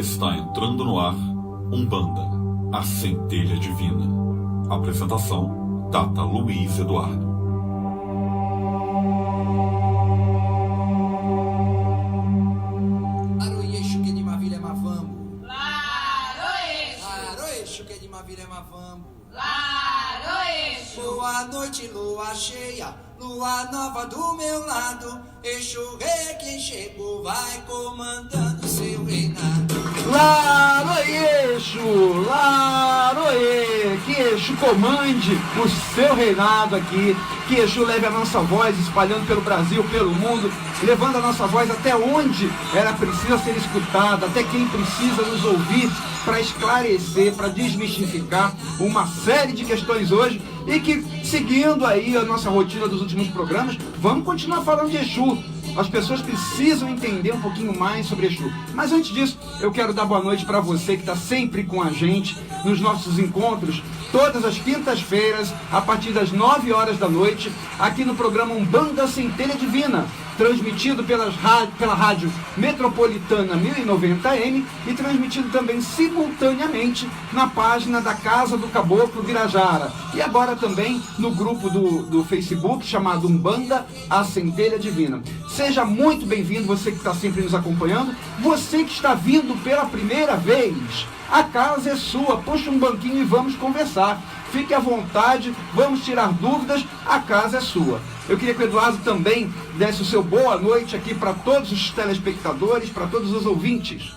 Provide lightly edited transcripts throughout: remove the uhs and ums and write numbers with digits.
Está entrando no ar Umbanda, a centelha divina. Apresentação, Tata Luiz Eduardo. Aroeixo que de Mavilha Mavambo. Aroeixo que de Mavilha Mavambo. Boa noite, lua cheia, lua nova do meu lado. Exu rei, quem chegou vai comandando seu reinado. Laroê, que Exu comande o seu reinado aqui, que Exu leve a nossa voz espalhando pelo Brasil, pelo mundo, levando a nossa voz até onde ela precisa ser escutada, até quem precisa nos ouvir, para esclarecer, para desmistificar uma série de questões hoje, e que, seguindo aí a nossa rotina dos últimos programas, vamos continuar falando de Exu. As pessoas precisam entender um pouquinho mais sobre Exu. Mas antes disso, eu quero dar boa noite para você que está sempre com a gente nos nossos encontros, todas as quintas-feiras, a partir das 9 horas da noite, aqui no programa Umbanda Centelha Divina, transmitido pela rádio Metropolitana 1090M e transmitido também simultaneamente na página da Casa do Caboclo Birajara. E agora também no grupo do Facebook chamado Umbanda, a Centelha Divina. Seja muito bem-vindo, você que está sempre nos acompanhando, você que está vindo pela primeira vez. A casa é sua, puxa um banquinho e vamos conversar. Fique à vontade, vamos tirar dúvidas, a casa é sua. Eu queria que o Eduardo também desse o seu boa noite aqui para todos os telespectadores, para todos os ouvintes.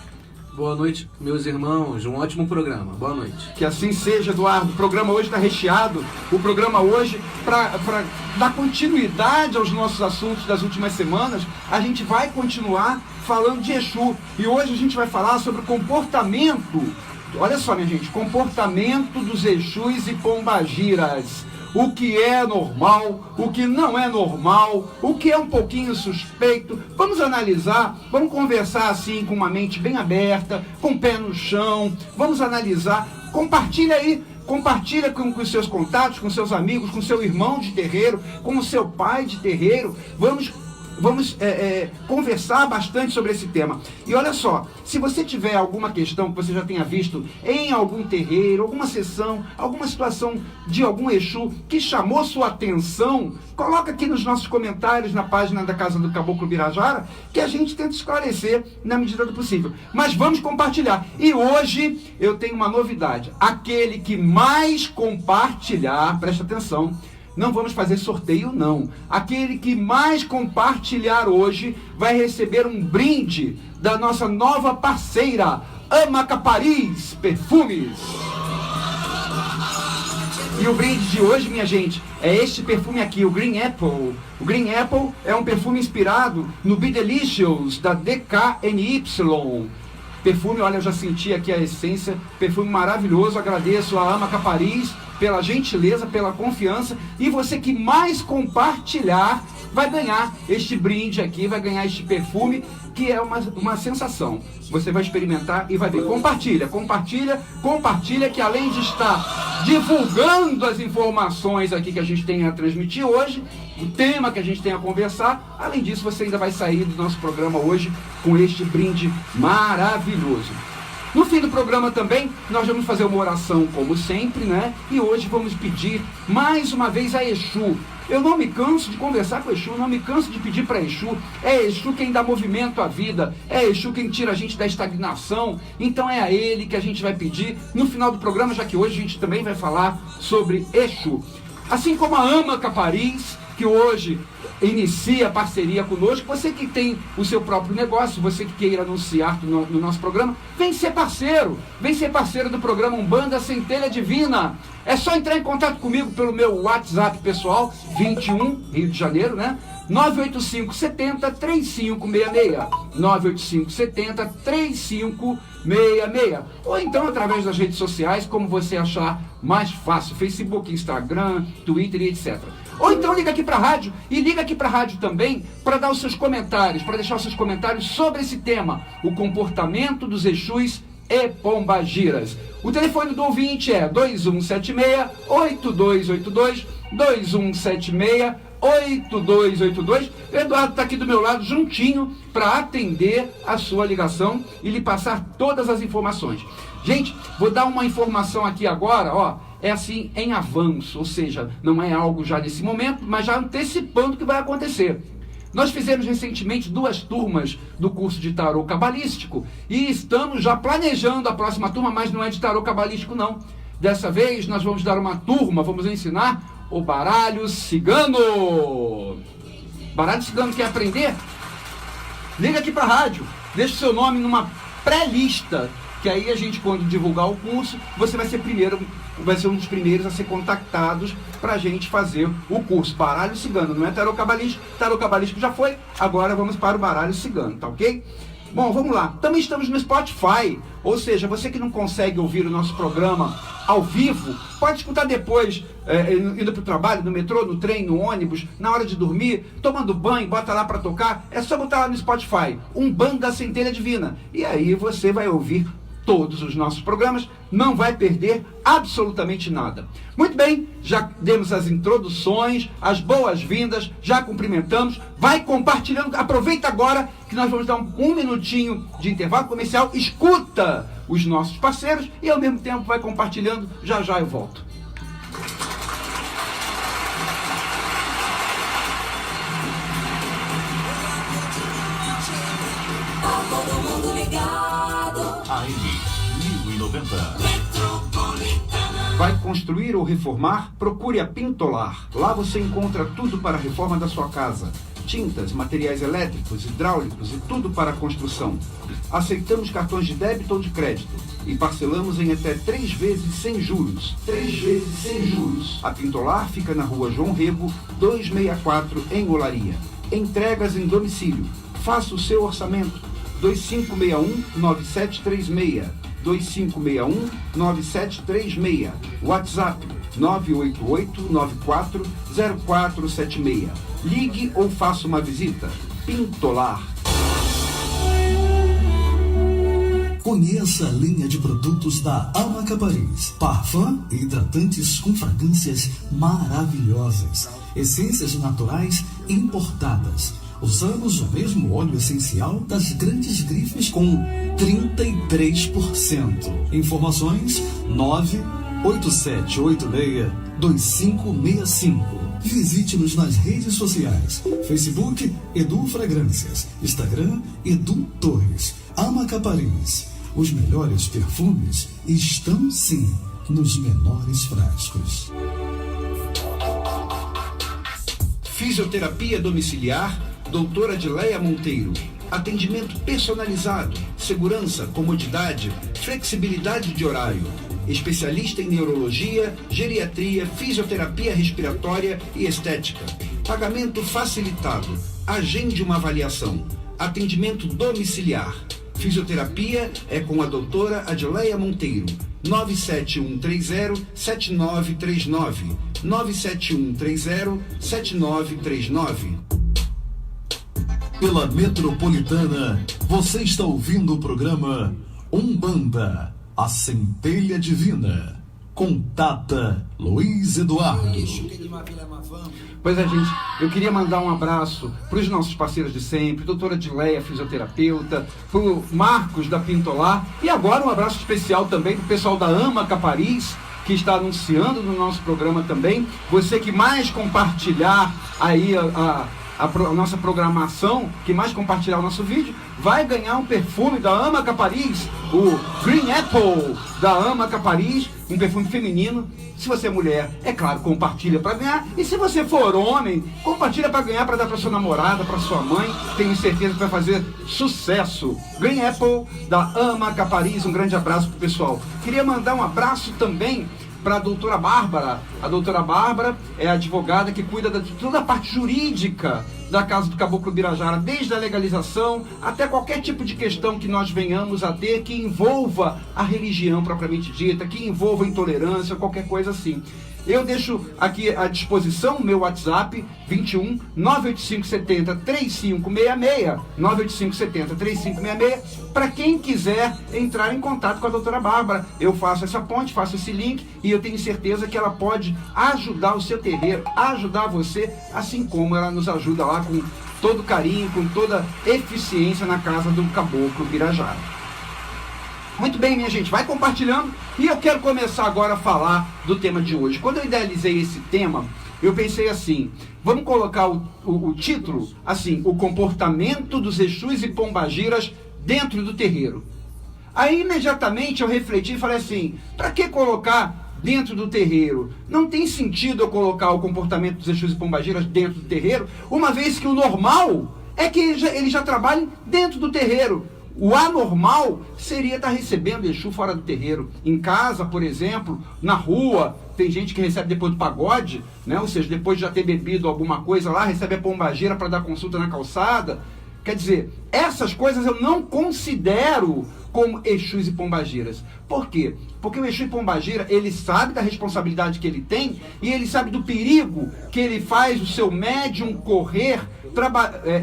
Boa noite, meus irmãos, um ótimo programa, boa noite. Que assim seja, Eduardo. O programa hoje está recheado, o programa hoje, para dar continuidade aos nossos assuntos das últimas semanas, a gente vai continuar falando de Exu. E hoje a gente vai falar sobre o comportamento, olha só, minha gente, comportamento dos Exus e Pombagiras. O que é normal, o que não é normal, o que é um pouquinho suspeito. Vamos analisar, vamos conversar assim com uma mente bem aberta, com o pé no chão, vamos analisar, compartilha aí. Compartilha com os seus contatos, com seus amigos, com seu irmão de terreiro, com o seu pai de terreiro. Vamos conversar bastante sobre esse tema. E olha só, se você tiver alguma questão que você já tenha visto em algum terreiro, alguma sessão, alguma situação de algum Exu que chamou sua atenção, coloca aqui nos nossos comentários na página da Casa do Caboclo Birajara, que a gente tenta esclarecer na medida do possível. Mas vamos compartilhar. E hoje eu tenho uma novidade. Aquele que mais compartilhar, presta atenção, não vamos fazer sorteio, não. Aquele que mais compartilhar hoje vai receber um brinde da nossa nova parceira, Amaca Paris Perfumes. E o brinde de hoje, minha gente, é este perfume aqui, o Green Apple. O Green Apple é um perfume inspirado no Be Delicious, da DKNY. Perfume, olha, eu já senti aqui a essência, perfume maravilhoso. Agradeço a Amaca Paris pela gentileza, pela confiança, e você que mais compartilhar vai ganhar este brinde aqui, vai ganhar este perfume, que é uma sensação. Você vai experimentar e vai ver. Compartilha, que além de estar divulgando as informações aqui que a gente tem a transmitir hoje, o tema que a gente tem a conversar, além disso você ainda vai sair do nosso programa hoje com este brinde maravilhoso. No fim do programa também, nós vamos fazer uma oração como sempre, né? E hoje vamos pedir mais uma vez a Exu. Eu não me canso de conversar com Exu, não me canso de pedir para Exu. É Exu quem dá movimento à vida, é Exu quem tira a gente da estagnação. Então é a ele que a gente vai pedir no final do programa, já que hoje a gente também vai falar sobre Exu. Assim como a Amaca Paris, que hoje inicia parceria conosco. Você que tem o seu próprio negócio, você que queira anunciar no nosso programa, vem ser parceiro do programa Umbanda Centelha Divina. É só entrar em contato comigo pelo meu WhatsApp pessoal, 21, Rio de Janeiro, né? 985 70 3566, 985 70 3566, ou então através das redes sociais, como você achar mais fácil, Facebook, Instagram, Twitter e etc. Ou então liga aqui para a rádio, e liga aqui para a rádio também para dar os seus comentários, para deixar os seus comentários sobre esse tema, o comportamento dos Exus e Pombagiras. O telefone do ouvinte é 2176-8282, 2176 8282. O Eduardo está aqui do meu lado, juntinho, para atender a sua ligação e lhe passar todas as informações. Gente, vou dar uma informação aqui agora, ó, é assim, em avanço, ou seja, não é algo já nesse momento, mas já antecipando o que vai acontecer. Nós fizemos recentemente 2 turmas do curso de tarô cabalístico e estamos já planejando a próxima turma, mas não é de tarô cabalístico não. Dessa vez nós vamos dar uma turma, vamos ensinar o baralho cigano. Baralho cigano, quer aprender? Liga aqui para a rádio, deixa o seu nome numa pré-lista, que aí a gente, quando divulgar o curso, você vai ser um dos primeiros a ser contactados para a gente fazer o curso. Baralho cigano, não é tarô cabalístico já foi, agora vamos para o baralho cigano, tá ok? Bom, vamos lá. Também estamos no Spotify, ou seja, você que não consegue ouvir o nosso programa ao vivo, pode escutar depois, indo para o trabalho, no metrô, no trem, no ônibus, na hora de dormir, tomando banho, bota lá para tocar. É só botar lá no Spotify, Umbanda Centelha Divina. E aí você vai ouvir todos os nossos programas, não vai perder absolutamente nada. Muito bem, já demos as introduções, as boas-vindas, já cumprimentamos, vai compartilhando, aproveita agora que nós vamos dar um minutinho de intervalo comercial, escuta os nossos parceiros e ao mesmo tempo vai compartilhando, já já eu volto. AM 1090. Vai construir ou reformar? Procure a Pintolar. Lá você encontra tudo para a reforma da sua casa. Tintas, materiais elétricos, hidráulicos e tudo para a construção. Aceitamos cartões de débito ou de crédito e parcelamos em até 3 vezes sem juros. 3 vezes sem juros. A Pintolar fica na rua João Rego, 264, em Olaria. Entregas em domicílio. Faça o seu orçamento. 2561-9736. 2561-9736. WhatsApp 988-940476. Ligue ou faça uma visita. Pintolar. Conheça a linha de produtos da Amaca Paris. Parfum e hidratantes com fragrâncias maravilhosas. Essências naturais importadas. Usamos o mesmo óleo essencial das grandes grifes com 33%. Informações 987862565. Visite-nos nas redes sociais. Facebook Edu Fragrâncias, Instagram Edu Torres. Amaca Paris. Os melhores perfumes estão sim nos menores frascos. Fisioterapia domiciliar, doutora Adileia Monteiro. Atendimento personalizado, segurança, comodidade, flexibilidade de horário. Especialista em neurologia, geriatria, fisioterapia respiratória e estética. Pagamento facilitado. Agende uma avaliação. Atendimento domiciliar. Fisioterapia é com a doutora Adileia Monteiro. 97130-7939. 97130-7939. Pela Metropolitana, você está ouvindo o programa Umbanda, a Centelha Divina. Contata Luiz Eduardo. Pois é, gente, eu queria mandar um abraço para os nossos parceiros de sempre, doutora Adileia, fisioterapeuta, para o Marcos da Pintolar, e agora um abraço especial também para o pessoal da Amaca Paris, que está anunciando no nosso programa também. Você que mais compartilhar aí a nossa programação, que mais compartilhar o nosso vídeo, vai ganhar um perfume da Amaca Paris, o Green Apple da Amaca Paris, um perfume feminino. Se você é mulher, é claro, compartilha para ganhar. E se você for homem, compartilha para ganhar, para dar para sua namorada, para sua mãe. Tenho certeza que vai fazer sucesso. Green Apple da Amaca Paris. Um grande abraço pro pessoal. Queria mandar um abraço também para a doutora Bárbara. A doutora Bárbara é a advogada que cuida de toda a parte jurídica da Casa do Caboclo Birajara, desde a legalização até qualquer tipo de questão que nós venhamos a ter que envolva a religião propriamente dita, que envolva intolerância, qualquer coisa assim. eu deixo aqui à disposição o meu WhatsApp, 21 98570 3566, 98570 3566, para quem quiser entrar em contato com a doutora Bárbara. Eu faço essa ponte, faço esse link, e eu tenho certeza que ela pode ajudar o seu terreiro, ajudar você, assim como ela nos ajuda lá com todo carinho, com toda eficiência na casa do Caboclo Birajara. Muito bem, minha gente, vai compartilhando, e eu quero começar agora a falar do tema de hoje. Quando eu idealizei esse tema, eu pensei assim, vamos colocar o título, assim, o comportamento dos Exus e Pombagiras dentro do terreiro. Aí, imediatamente, eu refleti e falei assim, para que colocar dentro do terreiro? Não tem sentido eu colocar o comportamento dos Exus e Pombagiras dentro do terreiro, uma vez que o normal é que eles já trabalhem dentro do terreiro. O anormal seria estar recebendo Exu fora do terreiro. Em casa, por exemplo, na rua, tem gente que recebe depois do pagode, né? Ou seja, depois de já ter bebido alguma coisa lá, recebe a pombagira para dar consulta na calçada. Quer dizer, essas coisas eu não considero como Exus e Pombagiras. Por quê? Porque o Exu e Pombagira, ele sabe da responsabilidade que ele tem, e ele sabe do perigo que ele faz o seu médium correr,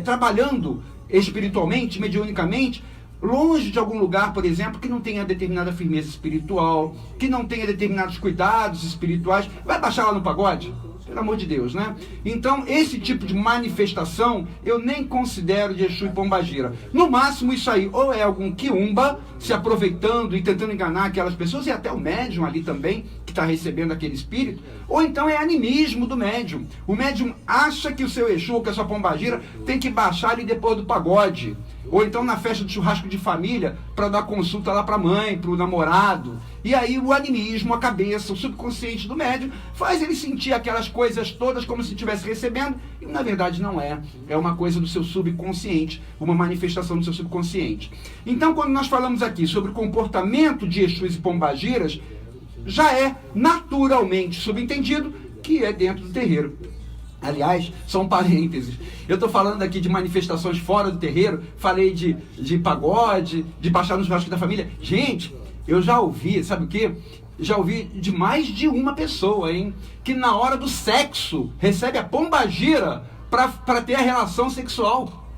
trabalhando espiritualmente, mediunicamente, longe de algum lugar, por exemplo, que não tenha determinada firmeza espiritual, que não tenha determinados cuidados espirituais. Vai baixar lá no pagode? Pelo amor de Deus, né? Então, esse tipo de manifestação eu nem considero de Exu e Pombagira. No máximo, isso aí, ou é algum quiumba se aproveitando e tentando enganar aquelas pessoas, e até o médium ali também, que está recebendo aquele espírito, ou então é animismo do médium. O médium acha que o seu Exu, que a sua Pombagira, tem que baixar ali depois do pagode, ou então na festa de churrasco de família, para dar consulta lá para a mãe, para o namorado. E aí o animismo, a cabeça, o subconsciente do médium, faz ele sentir aquelas coisas todas como se estivesse recebendo, e na verdade não é. É uma coisa do seu subconsciente, uma manifestação do seu subconsciente. Então, quando nós falamos aqui sobre o comportamento de Exus e Pombagiras, já é naturalmente subentendido que é dentro do terreiro. Aliás, só um parênteses, eu estou falando aqui de manifestações fora do terreiro, falei de pagode, de baixar no churrasco da família. Gente, eu já ouvi, sabe o quê? Já ouvi de mais de uma pessoa, hein? Que na hora do sexo recebe a pombagira para ter a relação sexual.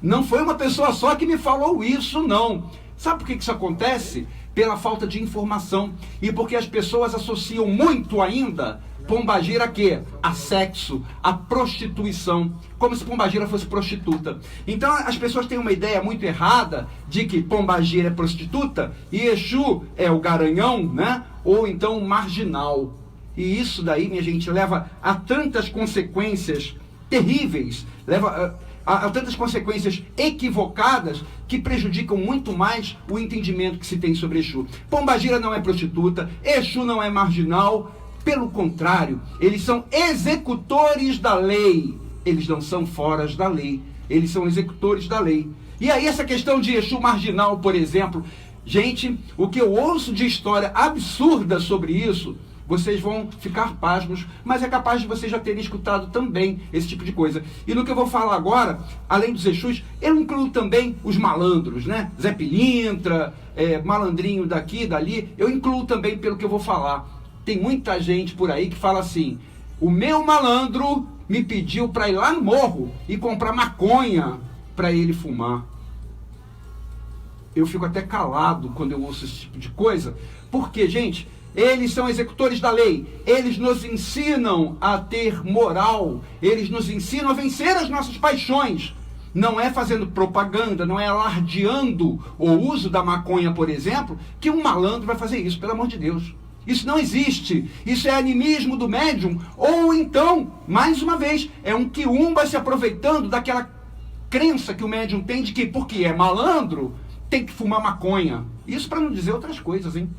Não foi uma pessoa só que me falou isso, não. Sabe por que isso acontece? Pela falta de informação. E porque as pessoas associam muito ainda pombagira a quê? A sexo, a prostituição, como se pombagira fosse prostituta. Então as pessoas têm uma ideia muito errada de que pombagira é prostituta e Exu é o garanhão, né? Ou então o marginal. E isso daí, minha gente, leva a tantas consequências terríveis, leva a tantas consequências equivocadas que prejudicam muito mais o entendimento que se tem sobre Exu. Pombagira não é prostituta, Exu não é marginal. Pelo contrário, eles são executores da lei. Eles não são foras da lei. Eles são executores da lei. E aí essa questão de Exu marginal, por exemplo, gente, o que eu ouço de história absurda sobre isso, vocês vão ficar pasmos, mas é capaz de vocês já terem escutado também esse tipo de coisa. E no que eu vou falar agora, além dos Exus, eu incluo também os malandros, né? Zé Pilintra, malandrinho daqui, dali, eu incluo também pelo que eu vou falar. Tem muita gente por aí que fala assim, o meu malandro me pediu para ir lá no morro e comprar maconha para ele fumar. Eu fico até calado quando eu ouço esse tipo de coisa, porque, gente, eles são executores da lei, eles nos ensinam a ter moral, eles nos ensinam a vencer as nossas paixões. Não é fazendo propaganda, não é alardeando o uso da maconha, por exemplo, que um malandro vai fazer isso, pelo amor de Deus. Isso não existe, isso é animismo do médium, ou então, mais uma vez, é um quiumba se aproveitando daquela crença que o médium tem de que, porque é malandro, tem que fumar maconha. Isso para não dizer outras coisas, hein?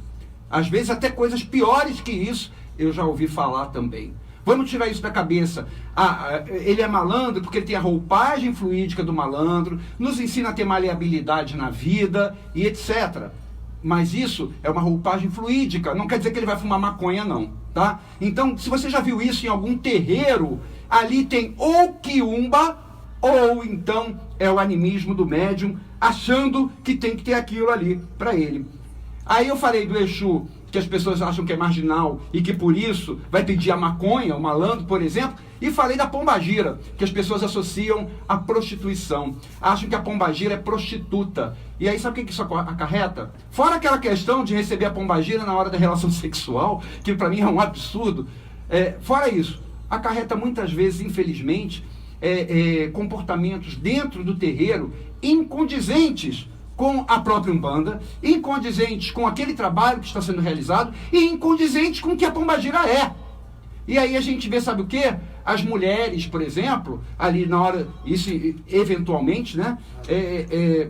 Às vezes até coisas piores que isso, eu já ouvi falar também. Vamos tirar isso da cabeça. Ele é malandro porque ele tem a roupagem fluídica do malandro, nos ensina a ter maleabilidade na vida e etc. Mas isso é uma roupagem fluídica, não quer dizer que ele vai fumar maconha, não, tá? Então, se você já viu isso em algum terreiro, ali tem ou quiumba, ou então é o animismo do médium, achando que tem que ter aquilo ali para ele. Aí eu falei do Exu que as pessoas acham que é marginal e que por isso vai pedir a maconha, o malandro, por exemplo. E falei da pombagira, que as pessoas associam à prostituição. Acham que a pombagira é prostituta. E aí sabe o que isso acarreta? Fora aquela questão de receber a pombagira na hora da relação sexual, que para mim é um absurdo. Fora isso, acarreta muitas vezes, infelizmente, comportamentos dentro do terreiro incondizentes com a própria Umbanda, incondizentes com aquele trabalho que está sendo realizado e incondizentes com o que a pombagira é. E aí a gente vê, sabe o quê? As mulheres, por exemplo, ali na hora, isso eventualmente, né?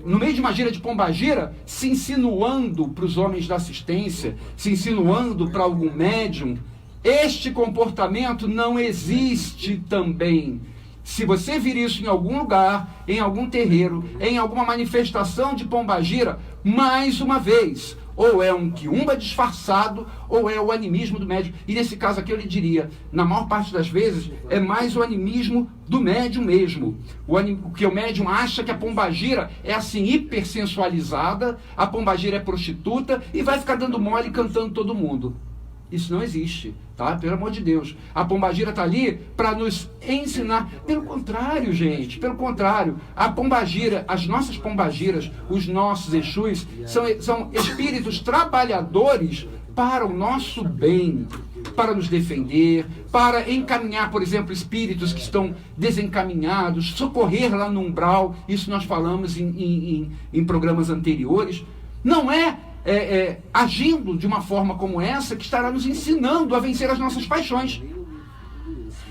No meio de uma gira de pombagira, se insinuando para os homens da assistência, se insinuando para algum médium. Este comportamento não existe também. Se você vir isso em algum lugar, em algum terreiro, em alguma manifestação de pombagira, mais uma vez, ou é um quiumba disfarçado, ou é o animismo do médium. E nesse caso aqui eu lhe diria, na maior parte das vezes, é mais o animismo do médium mesmo. Porque o médium acha que a pombagira é assim hipersensualizada, a pombagira é prostituta e vai ficar dando mole cantando todo mundo. Isso não existe, tá? Pelo amor de Deus. A pombagira está ali para nos ensinar. Pelo contrário, gente, pelo contrário. A pombagira, as nossas pombagiras, os nossos Exus, são espíritos trabalhadores para o nosso bem, para nos defender, para encaminhar, por exemplo, espíritos que estão desencaminhados, socorrer lá no umbral. Isso nós falamos em programas anteriores. Não é agindo de uma forma como essa que estará nos ensinando a vencer as nossas paixões.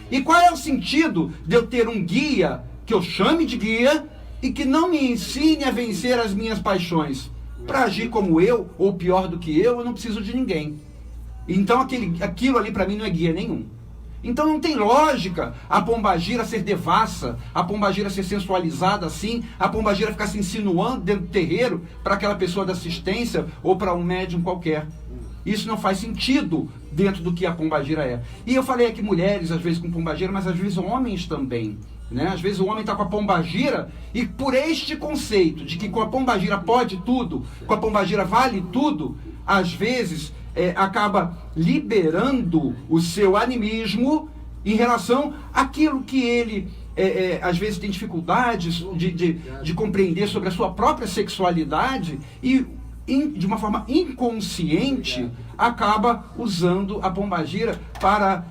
E qual é o sentido de eu ter um guia que eu chame de guia e que não me ensine a vencer as minhas paixões? Para agir como eu, ou pior do que eu não preciso de ninguém. Então aquilo ali para mim não é guia nenhum. Então não tem lógica a pombagira ser devassa, a pombagira ser sensualizada assim, a pombagira ficar se insinuando dentro do terreiro para aquela pessoa da assistência ou para um médium qualquer. Isso não faz sentido dentro do que a pombagira é. E eu falei aqui mulheres, às vezes com pombagira, mas às vezes homens também. Né? Às vezes o homem está com a pombagira e por este conceito de que com a pombagira pode tudo, com a pombagira vale tudo, às vezes acaba liberando o seu animismo em relação àquilo que ele às vezes tem dificuldades de compreender sobre a sua própria sexualidade e de uma forma inconsciente acaba usando a pombagira para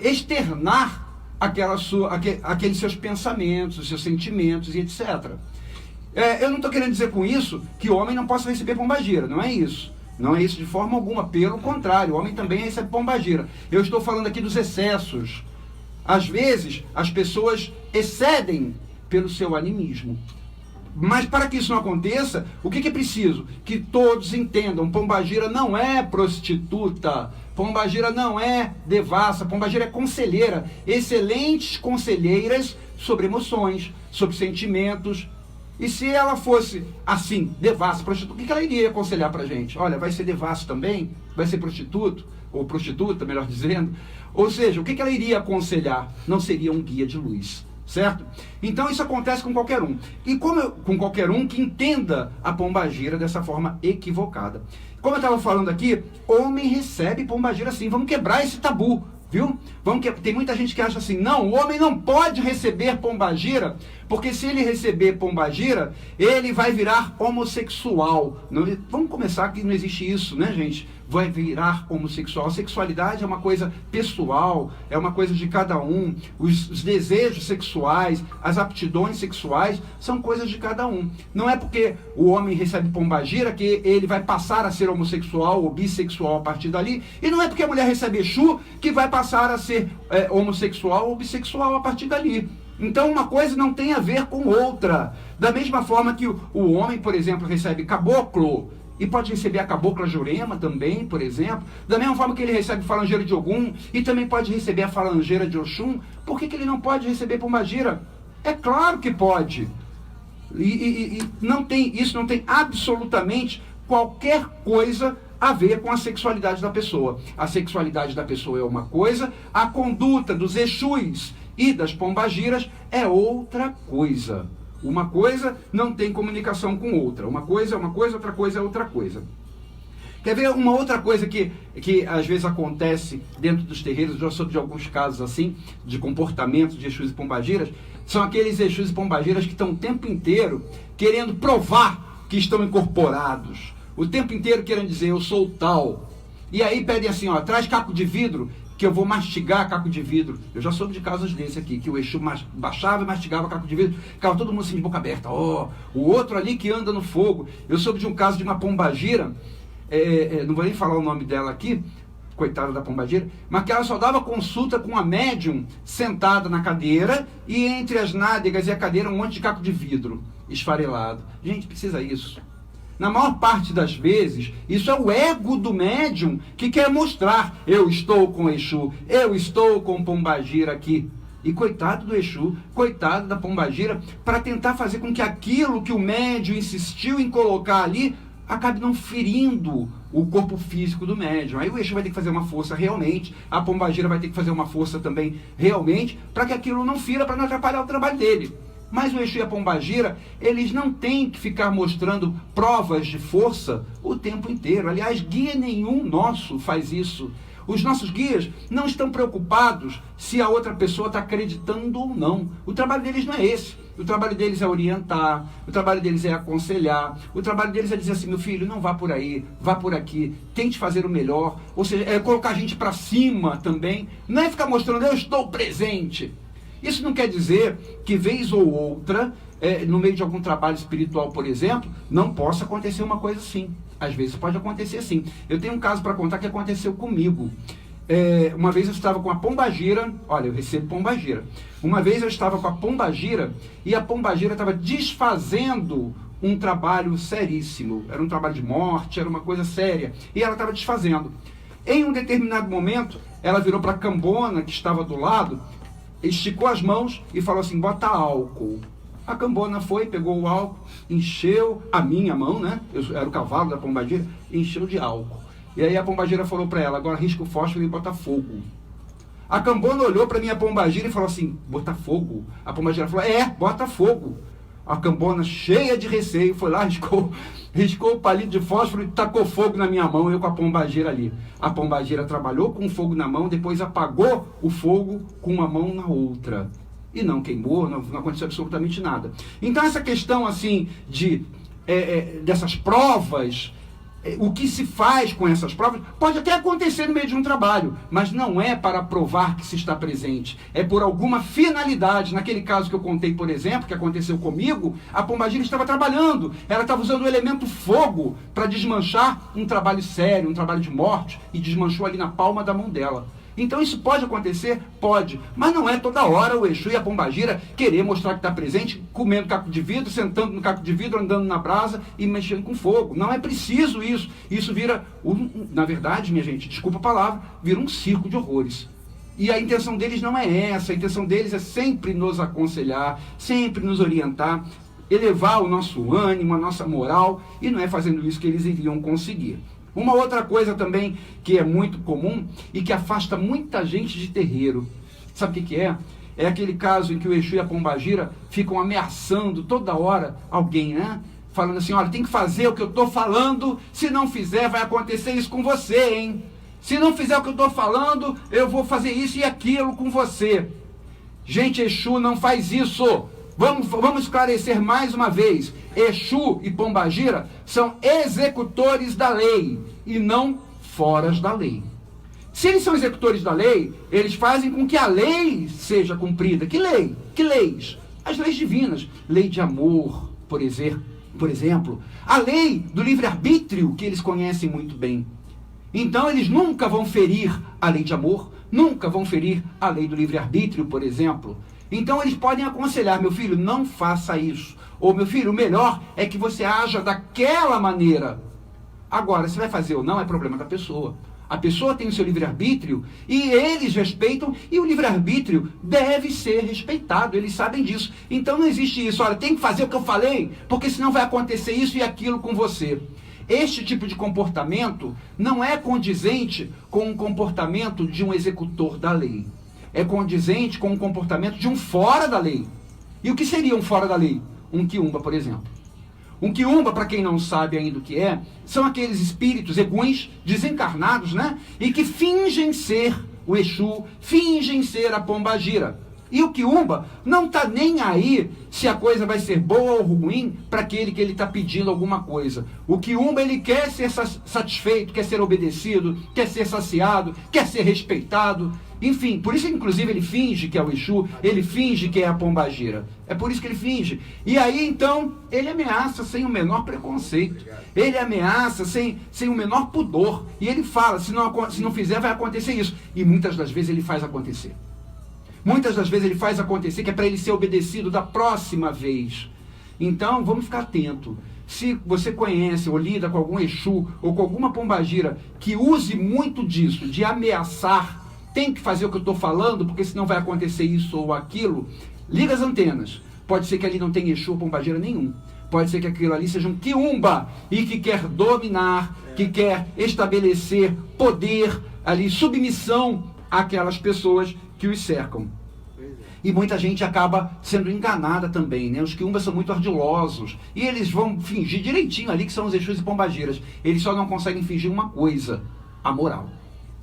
externar aqueles seus pensamentos, os seus sentimentos e etc. Eu não estou querendo dizer com isso que o homem não possa receber pombagira, não é isso. Não é isso de forma alguma, pelo contrário, o homem também recebe pombagira. Eu estou falando aqui dos excessos. Às vezes, as pessoas excedem pelo seu animismo. Mas para que isso não aconteça, o que é preciso? Que todos entendam, pombagira não é prostituta, pombagira não é devassa, pombagira é conselheira, excelentes conselheiras sobre emoções, sobre sentimentos. E se ela fosse assim, devassa, prostituta, o que ela iria aconselhar para a gente? Olha, vai ser devasso também? Vai ser prostituto? Ou prostituta, melhor dizendo? Ou seja, o que ela iria aconselhar? Não seria um guia de luz, certo? Então isso acontece com qualquer um. E com qualquer um que entenda a pombagira dessa forma equivocada. Como eu estava falando aqui, homem recebe pombagira sim. Vamos quebrar esse tabu, viu? Tem muita gente que acha assim, não, o homem não pode receber pombagira, porque se ele receber pombagira, ele vai virar homossexual. Vamos começar que não existe isso, né, gente? Vai virar homossexual. A sexualidade é uma coisa pessoal, é uma coisa de cada um. Os desejos sexuais, as aptidões sexuais são coisas de cada um. Não é porque o homem recebe pombagira que ele vai passar a ser homossexual ou bissexual a partir dali. E não é porque a mulher recebe Exu que vai passar a ser homossexual ou bissexual a partir dali. Então uma coisa não tem a ver com outra. Da mesma forma que o homem, por exemplo, recebe caboclo, e pode receber a cabocla Jurema também, por exemplo. Da mesma forma que ele recebe falangeira de Ogum, e também pode receber a falangeira de Oxum, por que ele não pode receber pombagira? É claro que pode. Isso não tem absolutamente qualquer coisa a ver com a sexualidade da pessoa. A sexualidade da pessoa é uma coisa, a conduta dos Exus e das pombagiras é outra coisa. Uma coisa não tem comunicação com outra. Uma coisa é uma coisa, outra coisa é outra coisa. Quer ver uma outra coisa que às vezes acontece dentro dos terreiros? Eu já soube de alguns casos assim, de comportamento de Exus e Pombagiras. São aqueles Exus e Pombagiras que estão o tempo inteiro querendo provar que estão incorporados. O tempo inteiro querendo dizer, eu sou tal. E aí pedem assim, ó, traz caco de vidro, que eu vou mastigar caco de vidro. Eu já soube de casos desse aqui, que o Exu baixava e mastigava caco de vidro, ficava todo mundo assim de boca aberta. Ó, o outro ali que anda no fogo. Eu soube de um caso de uma pombagira, não vou nem falar o nome dela aqui, coitada da pombagira, mas que ela só dava consulta com a médium sentada na cadeira e entre as nádegas e a cadeira um monte de caco de vidro esfarelado. Gente, precisa isso. Na maior parte das vezes, isso é o ego do médium que quer mostrar, eu estou com Exu, eu estou com Pombagira aqui. E coitado do Exu, coitado da Pombagira, para tentar fazer com que aquilo que o médium insistiu em colocar ali, acabe não ferindo o corpo físico do médium. Aí o Exu vai ter que fazer uma força realmente, a Pombagira vai ter que fazer uma força também realmente, para que aquilo não fira, para não atrapalhar o trabalho dele. Mas o Exu e a Pombagira, eles não têm que ficar mostrando provas de força o tempo inteiro. Aliás, guia nenhum nosso faz isso. Os nossos guias não estão preocupados se a outra pessoa está acreditando ou não. O trabalho deles não é esse. O trabalho deles é orientar, o trabalho deles é aconselhar, o trabalho deles é dizer assim, meu filho, não vá por aí, vá por aqui, tente fazer o melhor. Ou seja, é colocar a gente para cima também. Não é ficar mostrando, eu estou presente. Isso não quer dizer que vez ou outra, no meio de algum trabalho espiritual, por exemplo, não possa acontecer uma coisa assim. Às vezes pode acontecer sim. Eu tenho um caso para contar que aconteceu comigo. Uma vez eu estava com a Pombagira, olha, eu recebo Pombagira. Uma vez eu estava com a Pombagira e a Pombagira estava desfazendo um trabalho seríssimo. Era um trabalho de morte, era uma coisa séria. E ela estava desfazendo. Em um determinado momento, ela virou para a Cambona, que estava do lado, esticou as mãos e falou assim, bota álcool. A Cambona foi, pegou o álcool, encheu a minha mão, né? Eu era o cavalo da Pombagira, encheu de álcool. E aí a Pombagira falou para ela, agora risca o fósforo e bota fogo. A Cambona olhou para minha Pombagira e falou assim, bota fogo? A Pombagira falou, bota fogo. A Cambona, cheia de receio, foi lá, riscou o palito de fósforo e tacou fogo na minha mão, eu com a Pombagira ali. A Pombagira trabalhou com fogo na mão, depois apagou o fogo com uma mão na outra. E não queimou, não aconteceu absolutamente nada. Então essa questão assim dessas provas, o que se faz com essas provas, pode até acontecer no meio de um trabalho, mas não é para provar que se está presente, é por alguma finalidade. Naquele caso que eu contei, por exemplo, que aconteceu comigo, a Pombagira estava trabalhando, ela estava usando o elemento fogo para desmanchar um trabalho sério, um trabalho de morte, e desmanchou ali na palma da mão dela. Então isso pode acontecer? Pode. Mas não é toda hora o Exu e a Pombagira querer mostrar que está presente, comendo caco de vidro, sentando no caco de vidro, andando na brasa e mexendo com fogo. Não é preciso isso. Isso vira, na verdade, minha gente, desculpa a palavra, vira um circo de horrores. E a intenção deles não é essa. A intenção deles é sempre nos aconselhar, sempre nos orientar, elevar o nosso ânimo, a nossa moral, e não é fazendo isso que eles iriam conseguir. Uma outra coisa também que é muito comum e que afasta muita gente de terreiro. Sabe o que é? É aquele caso em que o Exu e a Pombagira ficam ameaçando toda hora alguém, né? Falando assim, olha, tem que fazer o que eu estou falando, se não fizer vai acontecer isso com você, hein? Se não fizer o que eu estou falando, eu vou fazer isso e aquilo com você. Gente, Exu não faz isso. Vamos esclarecer mais uma vez. Exu e Pombagira são executores da lei e não foras da lei. Se eles são executores da lei, eles fazem com que a lei seja cumprida. Que lei? Que leis? As leis divinas. Lei de amor, por exemplo. A lei do livre-arbítrio, que eles conhecem muito bem. Então eles nunca vão ferir a lei de amor, nunca vão ferir a lei do livre-arbítrio, por exemplo. Então eles podem aconselhar, meu filho, não faça isso. Ou, meu filho, o melhor é que você haja daquela maneira. Agora, se vai fazer ou não, é problema da pessoa. A pessoa tem o seu livre-arbítrio e eles respeitam, e o livre-arbítrio deve ser respeitado, eles sabem disso. Então não existe isso, olha, tem que fazer o que eu falei, porque senão vai acontecer isso e aquilo com você. Este tipo de comportamento não é condizente com o comportamento de um executor da lei. É condizente com o comportamento de um fora da lei. E o que seria um fora da lei? Um quiumba, por exemplo. Um quiumba, para quem não sabe ainda o que é, são aqueles espíritos eguns desencarnados, né? E que fingem ser o Exu, fingem ser a pombagira. E o quiumba não está nem aí se a coisa vai ser boa ou ruim para aquele que ele está pedindo alguma coisa. O quiumba, ele quer ser satisfeito, quer ser obedecido, quer ser saciado, quer ser respeitado. Enfim, por isso inclusive ele finge que é o Exu, ele finge que é a pombagira. É por isso que ele finge. E aí então ele ameaça sem o menor preconceito. Ele ameaça sem o menor pudor. E ele fala, se não fizer vai acontecer isso. E muitas das vezes ele faz acontecer. Muitas das vezes ele faz acontecer que é para ele ser obedecido da próxima vez. Então, vamos ficar atento. Se você conhece ou lida com algum Exu ou com alguma pombagira que use muito disso, de ameaçar, tem que fazer o que eu estou falando, porque senão vai acontecer isso ou aquilo, liga as antenas. Pode ser que ali não tenha Exu ou pombagira nenhum. Pode ser que aquilo ali seja um quiumba e que quer dominar, que quer estabelecer poder ali, submissão àquelas pessoas que os cercam. E muita gente acaba sendo enganada também, né? Os quiumbas são muito ardilosos e eles vão fingir direitinho ali que são os Exus e pombagiras. Eles só não conseguem fingir uma coisa: a moral.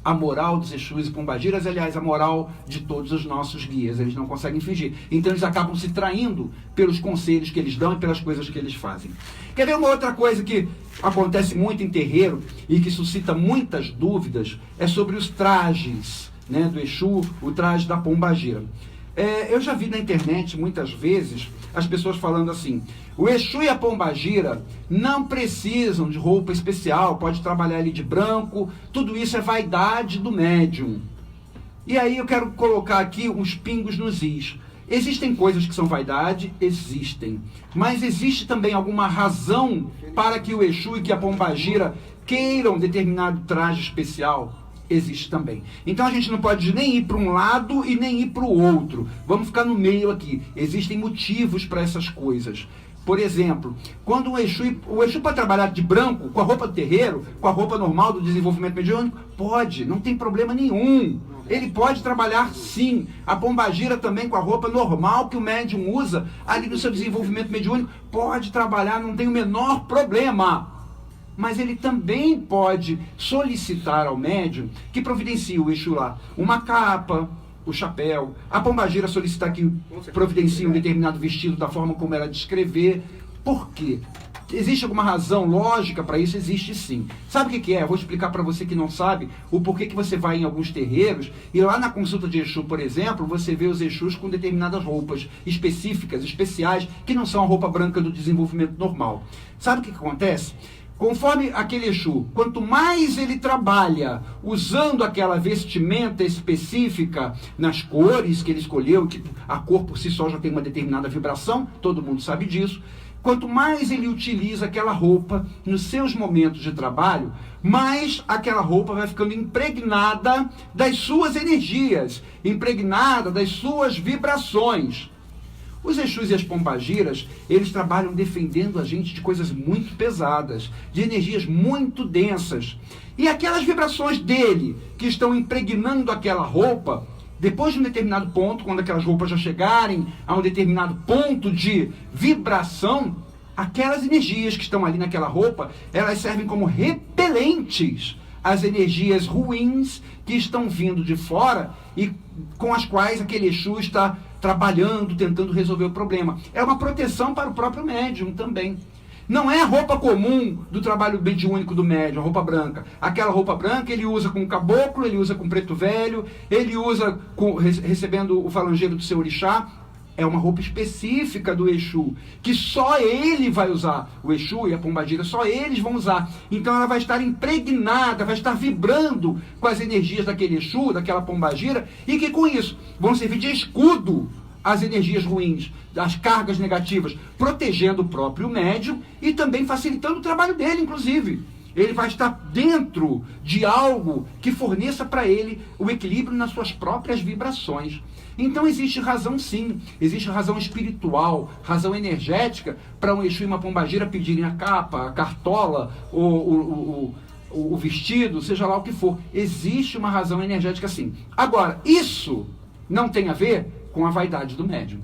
A moral dos Exus e pombagiras, aliás, a moral de todos os nossos guias. Eles não conseguem fingir. Então eles acabam se traindo pelos conselhos que eles dão e pelas coisas que eles fazem. Quer ver uma outra coisa que acontece muito em terreiro e que suscita muitas dúvidas? É sobre os trajes, né, do Exu, o traje da pombagira. Eu já vi na internet muitas vezes as pessoas falando assim: o Exu e a pombagira não precisam de roupa especial, pode trabalhar ali de branco, tudo isso é vaidade do médium. E aí eu quero colocar aqui uns pingos nos is. Existem coisas que são vaidade? Existem. Mas existe também alguma razão para que o Exu e que a pombagira queiram determinado traje especial? Existe também. Então a gente não pode nem ir para um lado e nem ir para o outro. Vamos ficar no meio aqui. Existem motivos para essas coisas. Por exemplo, quando o Exu pode trabalhar de branco, com a roupa do terreiro, com a roupa normal do desenvolvimento mediúnico? Pode, não tem problema nenhum. Ele pode trabalhar sim. A pombagira também com a roupa normal que o médium usa ali no seu desenvolvimento mediúnico, pode trabalhar, não tem o menor problema. Mas ele também pode solicitar ao médium que providencie o Exu lá uma capa, o chapéu. A pombagira solicitar que providencie um determinado vestido da forma como ela descrever. Por quê? Existe alguma razão lógica para isso? Existe sim. Sabe o que é? Eu vou explicar para você que não sabe o porquê que você vai em alguns terreiros e lá na consulta de Exu, por exemplo, você vê os Exus com determinadas roupas específicas, especiais, que não são a roupa branca do desenvolvimento normal. Sabe o que acontece? Conforme aquele Exu, quanto mais ele trabalha usando aquela vestimenta específica nas cores que ele escolheu, que a cor por si só já tem uma determinada vibração, todo mundo sabe disso, quanto mais ele utiliza aquela roupa nos seus momentos de trabalho, mais aquela roupa vai ficando impregnada das suas energias, impregnada das suas vibrações. Os Exus e as pombagiras, eles trabalham defendendo a gente de coisas muito pesadas, de energias muito densas. E aquelas vibrações dele, que estão impregnando aquela roupa, depois de um determinado ponto, quando aquelas roupas já chegarem a um determinado ponto de vibração, aquelas energias que estão ali naquela roupa, elas servem como repelentes às energias ruins que estão vindo de fora e com as quais aquele Exu está trabalhando, tentando resolver o problema. É uma proteção para o próprio médium também. Não é a roupa comum do trabalho mediúnico do médium, a roupa branca. Aquela roupa branca ele usa com caboclo, ele usa com preto velho, ele usa recebendo o falangeiro do seu orixá. É uma roupa específica do Exu, que só ele vai usar. O Exu e a pombagira, só eles vão usar. Então ela vai estar impregnada, vai estar vibrando com as energias daquele Exu, daquela pombagira, e que com isso vão servir de escudo às energias ruins, das cargas negativas, protegendo o próprio médium e também facilitando o trabalho dele, inclusive. Ele vai estar dentro de algo que forneça para ele o equilíbrio nas suas próprias vibrações. Então existe razão sim, existe razão espiritual, razão energética para um Exu e uma pombagira pedirem a capa, a cartola, o vestido, seja lá o que for. Existe uma razão energética sim. Agora, isso não tem a ver com a vaidade do médium.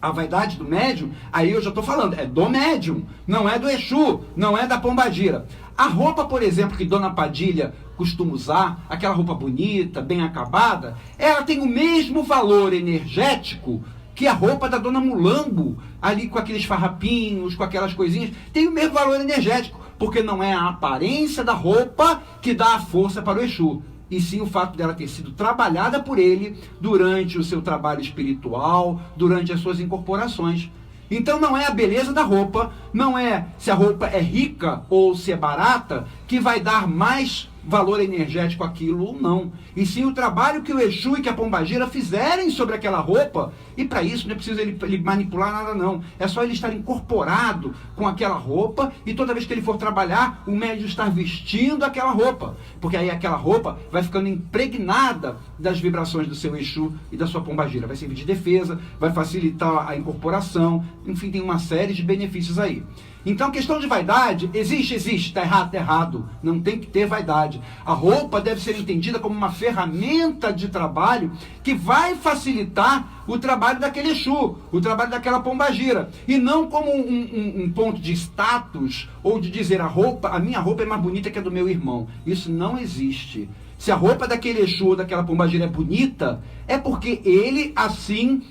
a vaidade do médium, aí eu já estou falando, é do médium, não é do Exu, não é da pombagira. A roupa, por exemplo, que Dona Padilha costuma usar, aquela roupa bonita, bem acabada, ela tem o mesmo valor energético que a roupa da Dona Mulambo, ali com aqueles farrapinhos, com aquelas coisinhas, tem o mesmo valor energético, porque não é a aparência da roupa que dá a força para o Exu, e sim o fato dela ter sido trabalhada por ele durante o seu trabalho espiritual, durante as suas incorporações. Então não é a beleza da roupa, não é se a roupa é rica ou se é barata, que vai dar mais valor energético àquilo ou não. E sim o trabalho que o Exu e que a pombagira fizerem sobre aquela roupa, e para isso não é preciso ele manipular nada não. É só ele estar incorporado com aquela roupa, e toda vez que ele for trabalhar, o médium estar vestindo aquela roupa. Porque aí aquela roupa vai ficando impregnada das vibrações do seu Exu e da sua pombagira. Vai servir de defesa, vai facilitar a incorporação, enfim, tem uma série de benefícios aí. Então, questão de vaidade, existe, está errado, errado. Não tem que ter vaidade. A roupa deve ser entendida como uma ferramenta de trabalho que vai facilitar o trabalho daquele Exu, o trabalho daquela pombagira. E não como um ponto de status ou de dizer a minha roupa é mais bonita que a do meu irmão. Isso não existe. Se a roupa daquele Exu ou daquela pombagira é bonita, é porque ele assim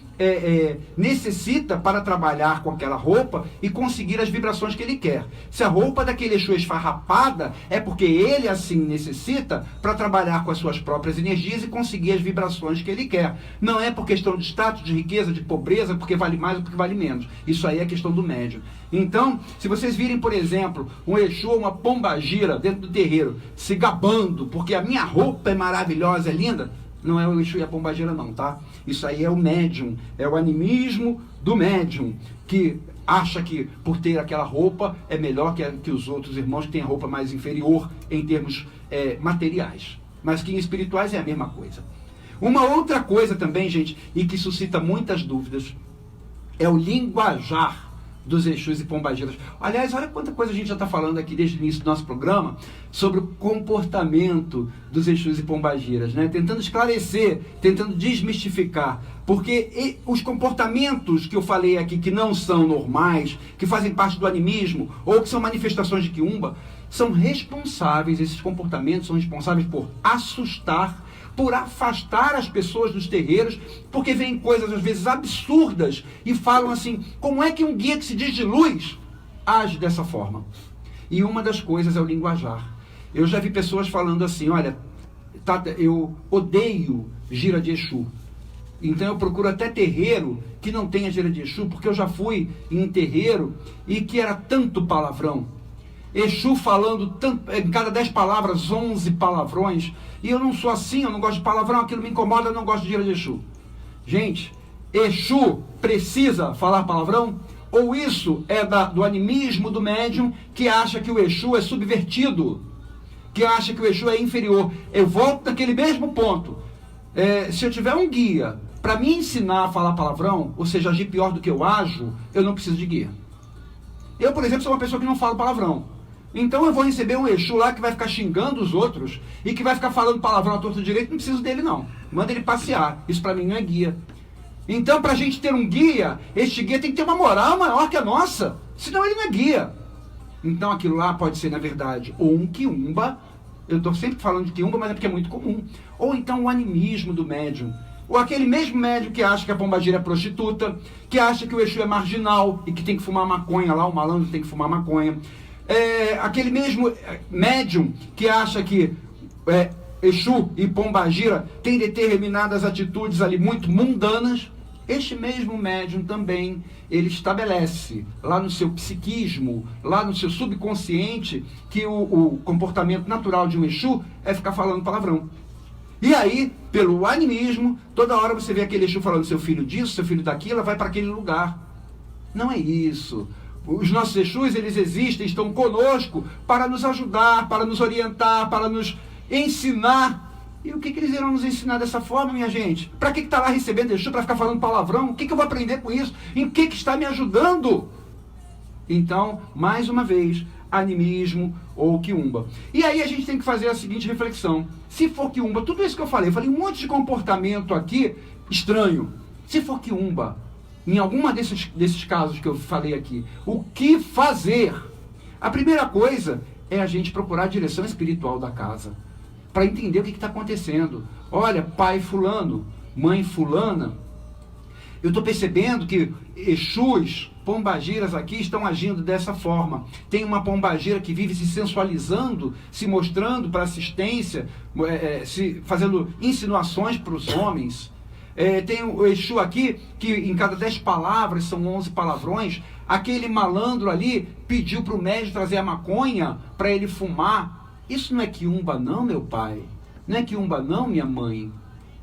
necessita para trabalhar com aquela roupa e conseguir as vibrações que ele quer. Se a roupa daquele Exu é esfarrapada, é porque ele assim necessita para trabalhar com as suas próprias energias e conseguir as vibrações que ele quer. Não é por questão de status, de riqueza, de pobreza, porque vale mais ou porque vale menos. Isso aí é questão do médium. Então, se vocês virem, por exemplo, um Exu ou uma pombagira dentro do terreiro se gabando porque a minha roupa é maravilhosa, é linda, não é o Exu e a pombagira não, tá? Isso aí é o médium, é o animismo do médium, que acha que por ter aquela roupa é melhor que os outros irmãos que têm a roupa mais inferior em termos materiais, mas que em espirituais é a mesma coisa. Uma outra coisa também, gente, e que suscita muitas dúvidas, é o linguajar dos Exus e pombagiras. Aliás, olha quanta coisa a gente já está falando aqui desde o início do nosso programa sobre o comportamento dos Exus e pombagiras, né? Tentando esclarecer, tentando desmistificar, porque os comportamentos que eu falei aqui que não são normais, que fazem parte do animismo ou que são manifestações de quiumba, são responsáveis, esses comportamentos são responsáveis por assustar, por afastar as pessoas dos terreiros, porque vêm coisas às vezes absurdas e falam assim, como é que um guia que se diz de luz age dessa forma? E uma das coisas é o linguajar. Eu já vi pessoas falando assim, olha, Tata, eu odeio gira de Exu, então eu procuro até terreiro que não tenha gira de Exu, porque eu já fui em terreiro e que era tanto palavrão. Exu falando tanto, em cada 10 palavras, 11 palavrões, e eu não sou assim, eu não gosto de palavrão, aquilo me incomoda, eu não gosto de gira de Exu. Gente, Exu precisa falar palavrão? Ou isso é do animismo do médium que acha que o Exu é subvertido, que acha que o Exu é inferior? Eu volto naquele mesmo ponto. Se eu tiver um guia para me ensinar a falar palavrão, ou seja, agir pior do que eu ajo, eu não preciso de guia. Eu, por exemplo, sou uma pessoa que não fala palavrão. Então eu vou receber um Exu lá que vai ficar xingando os outros e que vai ficar falando palavrão à torta direito, não preciso dele não. Manda ele passear. Isso para mim não é guia. Então, para a gente ter um guia, este guia tem que ter uma moral maior que a nossa. Senão ele não é guia. Então aquilo lá pode ser, na verdade, ou um quiumba. Eu estou sempre falando de quiumba, mas é porque é muito comum. Ou então o animismo do médium. Ou aquele mesmo médium que acha que a pombagira é prostituta, que acha que o Exu é marginal e que tem que fumar maconha lá, o malandro tem que fumar maconha. Aquele mesmo médium que acha que Exu e pombagira têm determinadas atitudes ali muito mundanas, este mesmo médium também, ele estabelece lá no seu psiquismo, lá no seu subconsciente, que o comportamento natural de um Exu é ficar falando palavrão. E aí, pelo animismo, toda hora você vê aquele Exu falando seu filho disso, seu filho daquilo, vai para aquele lugar. Não é isso. Os nossos Exus, eles existem, estão conosco para nos ajudar, para nos orientar, para nos ensinar. E o que eles irão nos ensinar dessa forma, minha gente? Para que está lá recebendo Exu? Para ficar falando palavrão? O que eu vou aprender com isso? Em que está me ajudando? Então, mais uma vez, animismo ou quiumba. E aí a gente tem que fazer a seguinte reflexão. Se for quiumba, tudo isso que eu falei um monte de comportamento aqui estranho. Se for quiumba, em alguma desses casos que eu falei aqui, o que fazer? A primeira coisa é a gente procurar a direção espiritual da casa, para entender o que está acontecendo. Olha, pai fulano, mãe fulana, eu estou percebendo que Exus, pombagiras aqui estão agindo dessa forma. Tem uma pombagira que vive se sensualizando, se mostrando para assistência, fazendo insinuações para os homens. Tem o Exu aqui, que em cada 10 palavras, são 11 palavrões, aquele malandro ali pediu para o médium trazer a maconha para ele fumar. Isso não é quiumba não, meu pai. Não é quiumba não, minha mãe.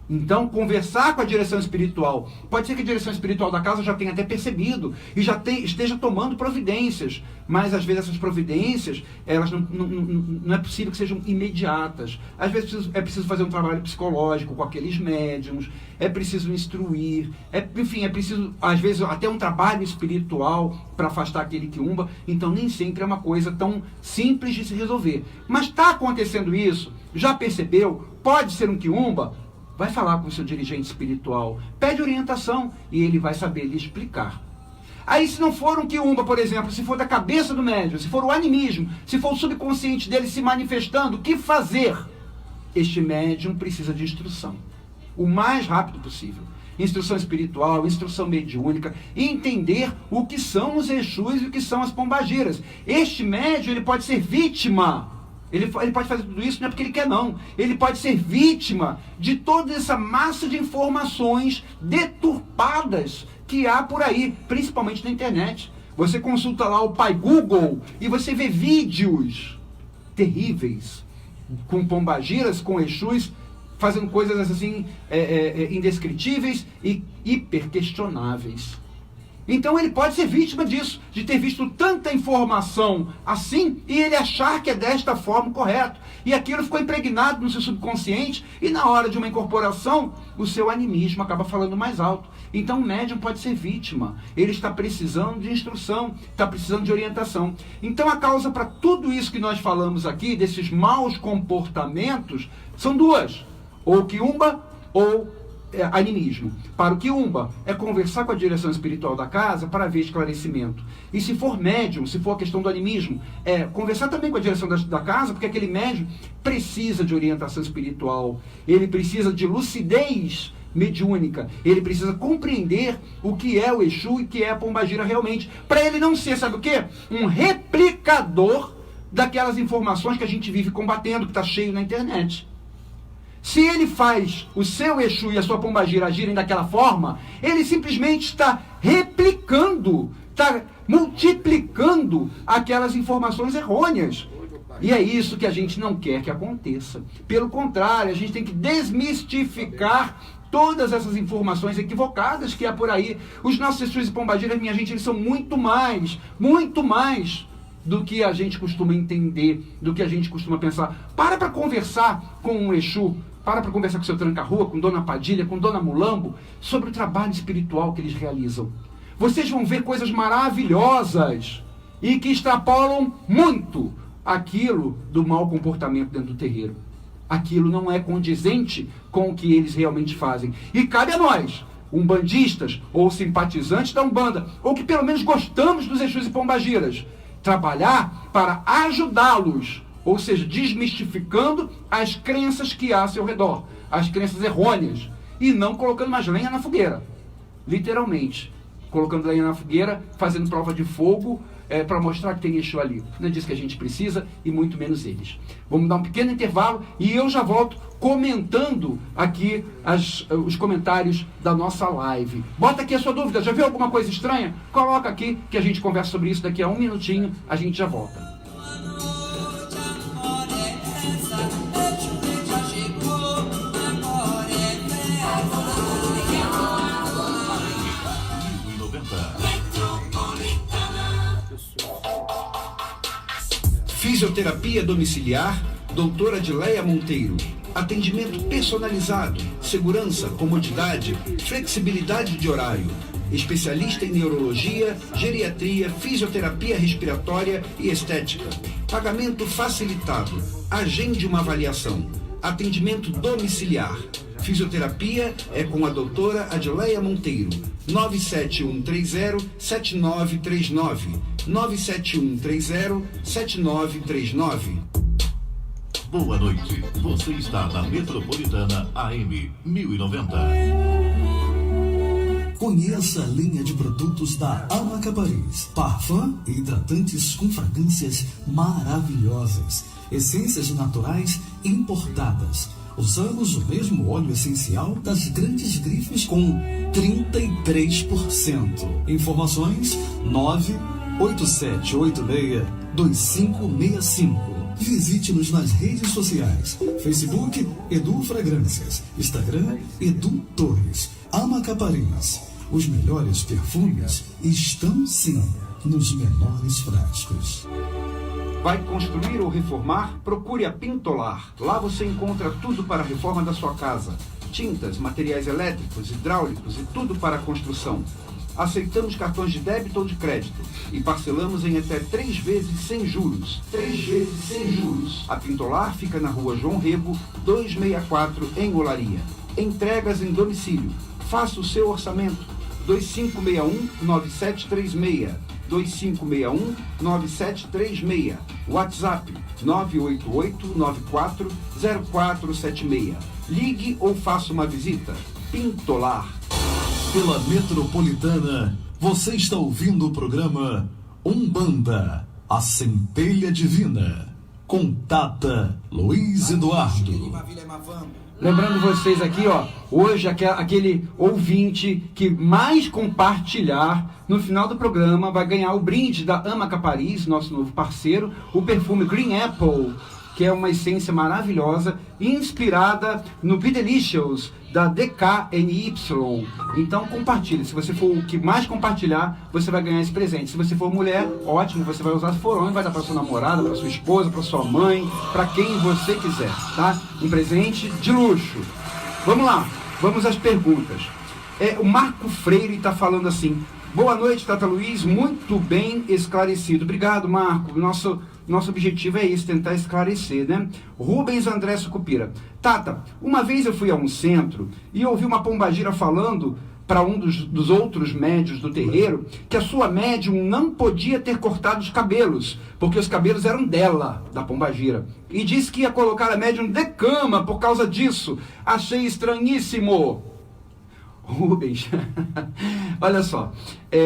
Então, conversar com a direção espiritual. Pode ser que a direção espiritual da casa já tenha até percebido e já esteja tomando providências. Mas, às vezes, essas providências, elas não é possível que sejam imediatas. Às vezes, é preciso fazer um trabalho psicológico com aqueles médiums. É preciso instruir. Enfim, é preciso, às vezes, até um trabalho espiritual para afastar aquele quiumba. Então, nem sempre é uma coisa tão simples de se resolver. Mas está acontecendo isso? Já percebeu? Pode ser um quiumba? Vai falar com o seu dirigente espiritual, pede orientação e ele vai saber lhe explicar. Aí, se não for um quiumba, por exemplo, se for da cabeça do médium, se for o animismo, se for o subconsciente dele se manifestando, o que fazer? Este médium precisa de instrução, o mais rápido possível. Instrução espiritual, instrução mediúnica, entender o que são os Exus e o que são as pombagiras. Este médium, ele pode ser vítima. Ele pode fazer tudo isso, não é porque ele quer não. Ele pode ser vítima de toda essa massa de informações deturpadas que há por aí, principalmente na internet. Você consulta lá o pai Google e você vê vídeos terríveis com pombagiras, com Exus, fazendo coisas assim indescritíveis e hiper questionáveis. Então ele pode ser vítima disso, de ter visto tanta informação assim e ele achar que é desta forma correto. E aquilo ficou impregnado no seu subconsciente e na hora de uma incorporação, o seu animismo acaba falando mais alto. Então o médium pode ser vítima, ele está precisando de instrução, está precisando de orientação. Então a causa para tudo isso que nós falamos aqui, desses maus comportamentos, são duas: ou quiumba ou animismo. Para o quiumba, é conversar com a direção espiritual da casa para ver esclarecimento. E se for médium, se for a questão do animismo, conversar também com a direção da casa, porque aquele médium precisa de orientação espiritual, ele precisa de lucidez mediúnica, ele precisa compreender o que é o Exu e o que é a pombagira realmente, para ele não ser, sabe o quê? Um replicador daquelas informações que a gente vive combatendo, que está cheio na internet. Se ele faz o seu Exu e a sua pombagira agirem daquela forma, ele simplesmente está replicando, está multiplicando aquelas informações errôneas. E é isso que a gente não quer que aconteça. Pelo contrário, a gente tem que desmistificar todas essas informações equivocadas que há por aí. Os nossos Exus e pombagiras, minha gente, eles são muito mais do que a gente costuma entender, do que a gente costuma pensar. Para conversar com um Exu, para conversar com seu tranca-rua, com Dona Padilha, com Dona Mulambo, sobre o trabalho espiritual que eles realizam. Vocês vão ver coisas maravilhosas e que extrapolam muito aquilo do mau comportamento dentro do terreiro. Aquilo não é condizente com o que eles realmente fazem. E cabe a nós, umbandistas ou simpatizantes da Umbanda, ou que pelo menos gostamos dos Exus e pombagiras, trabalhar para ajudá-los, ou seja, desmistificando as crenças que há ao seu redor, as crenças errôneas, e não colocando mais lenha na fogueira, literalmente, colocando lenha na fogueira, fazendo prova de fogo, para mostrar que tem Exu ali. Não é disso que a gente precisa, e muito menos eles. Vamos dar um pequeno intervalo, e eu já volto comentando aqui os comentários da nossa live. Bota aqui a sua dúvida, já viu alguma coisa estranha? Coloca aqui, que a gente conversa sobre isso daqui a um minutinho, a gente já volta. Fisioterapia domiciliar, doutora Adileia Monteiro. Atendimento personalizado, segurança, comodidade, flexibilidade de horário. Especialista em neurologia, geriatria, fisioterapia respiratória e estética. Pagamento facilitado. Agende uma avaliação. Atendimento domiciliar. Fisioterapia é com a doutora Adileia Monteiro. 97130-7939. 97130-7939. Boa noite. Você está na Metropolitana AM 1090. Conheça a linha de produtos da Amaca Paris. Parfum e hidratantes com fragrâncias maravilhosas. Essências naturais importadas. Usamos o mesmo óleo essencial das grandes grifes com 33%. Informações 987862565. Visite-nos nas redes sociais. Facebook, Edu Fragrâncias. Instagram, Edu Torres. Amaca Paris. Os melhores perfumes estão, sim, nos menores frascos. Vai construir ou reformar? Procure a Pintolar. Lá você encontra tudo para a reforma da sua casa. Tintas, materiais elétricos, hidráulicos e tudo para a construção. Aceitamos cartões de débito ou de crédito e parcelamos em até 3 vezes sem juros. 3 vezes sem juros. A Pintolar fica na rua João Rego, 264, em Olaria. Entregas em domicílio. Faça o seu orçamento. 2561-9736. 2561-9736. WhatsApp 988-940476. Ligue ou faça uma visita. Pintolar. Pela Metropolitana, você está ouvindo o programa Umbanda, a Centelha Divina, com Tata Luiz Eduardo. Lembrando vocês aqui, ó, hoje aquele ouvinte que mais compartilhar no final do programa vai ganhar o brinde da Amaca Paris, nosso novo parceiro, o perfume Green Apple, que é uma essência maravilhosa, inspirada no Be Delicious, da DKNY. Então compartilhe. Se você for o que mais compartilhar, você vai ganhar esse presente. Se você for mulher, ótimo, você vai usar se for homem, vai dar para sua namorada, para sua esposa, para sua mãe, para quem você quiser, tá? Um presente de luxo. Vamos lá, vamos às perguntas. O Marco Freire está falando assim: boa noite, Tata Luiz, muito bem esclarecido. Obrigado, Marco. Nosso objetivo é esse, tentar esclarecer, né? Rubens André Sucupira. Tata, uma vez eu fui a um centro e ouvi uma pombagira falando para um dos outros médios do terreiro que a sua médium não podia ter cortado os cabelos, porque os cabelos eram dela, da pombagira. E disse que ia colocar a médium de cama por causa disso. Achei estranhíssimo. Rubens, olha só,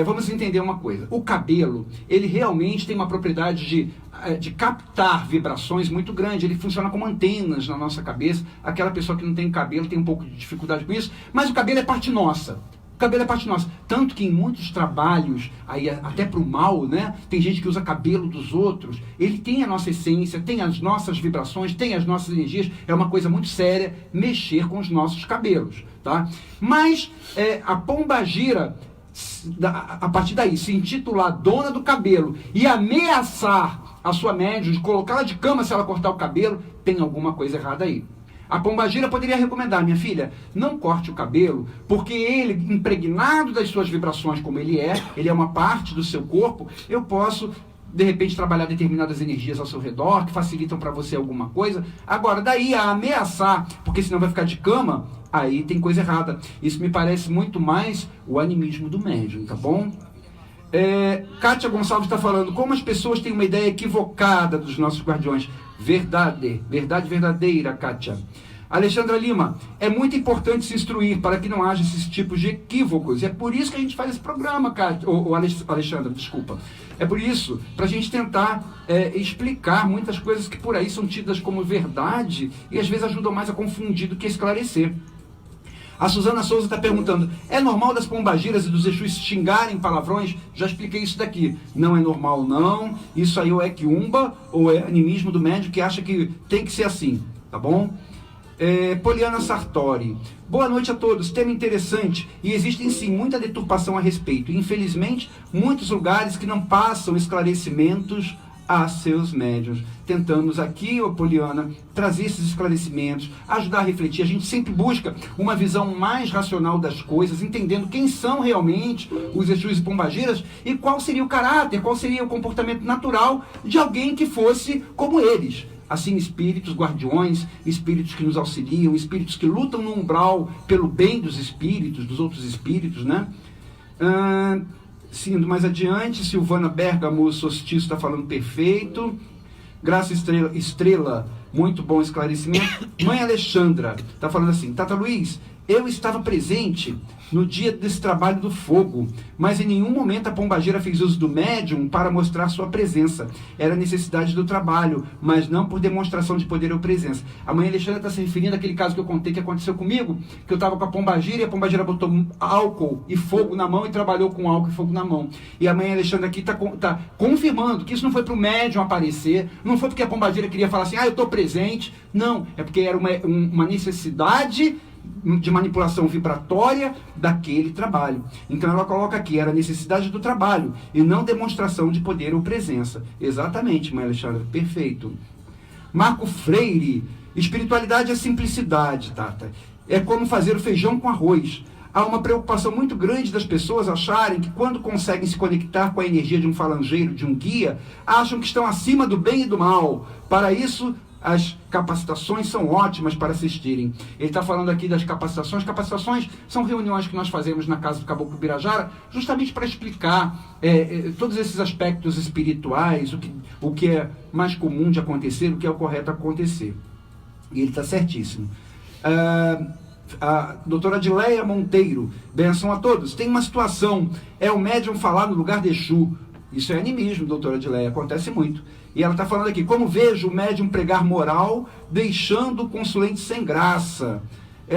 vamos entender uma coisa. O cabelo, ele realmente tem uma propriedade de captar vibrações muito grande. Ele funciona como antenas na nossa cabeça. Aquela pessoa que não tem cabelo tem um pouco de dificuldade com isso, mas o cabelo é parte nossa. O cabelo é parte nossa. Tanto que em muitos trabalhos, aí até pro mal, né? Tem gente que usa cabelo dos outros. Ele tem a nossa essência, tem as nossas vibrações, tem as nossas energias. É uma coisa muito séria mexer com os nossos cabelos, tá? Mas a pombagira, a partir daí, se intitular dona do cabelo e ameaçar a sua médium de colocá-la de cama se ela cortar o cabelo, tem alguma coisa errada aí. A pombagira poderia recomendar: minha filha, não corte o cabelo, porque ele, impregnado das suas vibrações como ele é uma parte do seu corpo, eu posso, de repente, trabalhar determinadas energias ao seu redor, que facilitam para você alguma coisa. Agora, daí a ameaçar, porque senão vai ficar de cama, aí tem coisa errada. Isso me parece muito mais o animismo do médium, tá bom? Kátia Gonçalves está falando: como as pessoas têm uma ideia equivocada dos nossos guardiões. Verdade verdadeira, Kátia. Alexandra Lima: é muito importante se instruir para que não haja esses tipos de equívocos. E é por isso que a gente faz esse programa, Kátia, Alexandra, desculpa. É por isso, para a gente tentar explicar muitas coisas que por aí são tidas como verdade e às vezes ajudam mais a confundir do que a esclarecer. A Suzana Souza está perguntando: é normal das pombagiras e dos exus xingarem palavrões? Já expliquei isso daqui. Não é normal, não. Isso aí ou é quiumba ou é animismo do médium que acha que tem que ser assim, tá bom? Poliana Sartori: boa noite a todos, tema interessante, e existem sim muita deturpação a respeito. Infelizmente, muitos lugares que não passam esclarecimentos a seus médiuns. Tentamos aqui, Poliana, trazer esses esclarecimentos, ajudar a refletir. A gente sempre busca uma visão mais racional das coisas, entendendo quem são realmente os exus e pombagiras e qual seria o caráter, qual seria o comportamento natural de alguém que fosse como eles. assim espíritos guardiões, espíritos que nos auxiliam, espíritos que lutam no umbral pelo bem dos espíritos, dos outros espíritos, né? Indo mais adiante, Silvana Bergamo Sostiço está falando perfeito. Graça Estrela, muito bom esclarecimento. Mãe Alexandra está falando assim: Tata Luiz, eu estava presente no dia desse trabalho do fogo, mas em nenhum momento a pombageira fez uso do médium para mostrar sua presença. Era necessidade do trabalho, mas não por demonstração de poder ou presença. A mãe Alexandra está se referindo àquele caso que eu contei que aconteceu comigo, que eu estava com a pombageira e a pombageira botou álcool e fogo na mão e trabalhou com álcool e fogo na mão. E a mãe Alexandra aqui está confirmando que isso não foi para o médium aparecer, não foi porque a pombageira queria falar assim, eu estou presente. Não, é porque era uma necessidade de manipulação vibratória daquele trabalho. Então ela coloca aqui, era necessidade do trabalho e não demonstração de poder ou presença. Exatamente, mãe Alexandra, perfeito. Marco Freire, espiritualidade é simplicidade, Tata. É como fazer o feijão com arroz. Há uma preocupação muito grande das pessoas acharem que quando conseguem se conectar com a energia de um falangeiro, de um guia, acham que estão acima do bem e do mal. Para isso, as capacitações são ótimas para assistirem. Ele está falando aqui das capacitações. Capacitações são reuniões que nós fazemos na casa do Caboclo Birajara, justamente para explicar todos esses aspectos espirituais, o que é mais comum de acontecer, o que é o correto acontecer. E ele está certíssimo. A doutora Adileia Monteiro, benção a todos. Tem uma situação, é o médium falar no lugar de Exu. Isso é animismo, doutora Adileia, acontece muito. E ela está falando aqui, como vejo o médium pregar moral, deixando o consulente sem graça.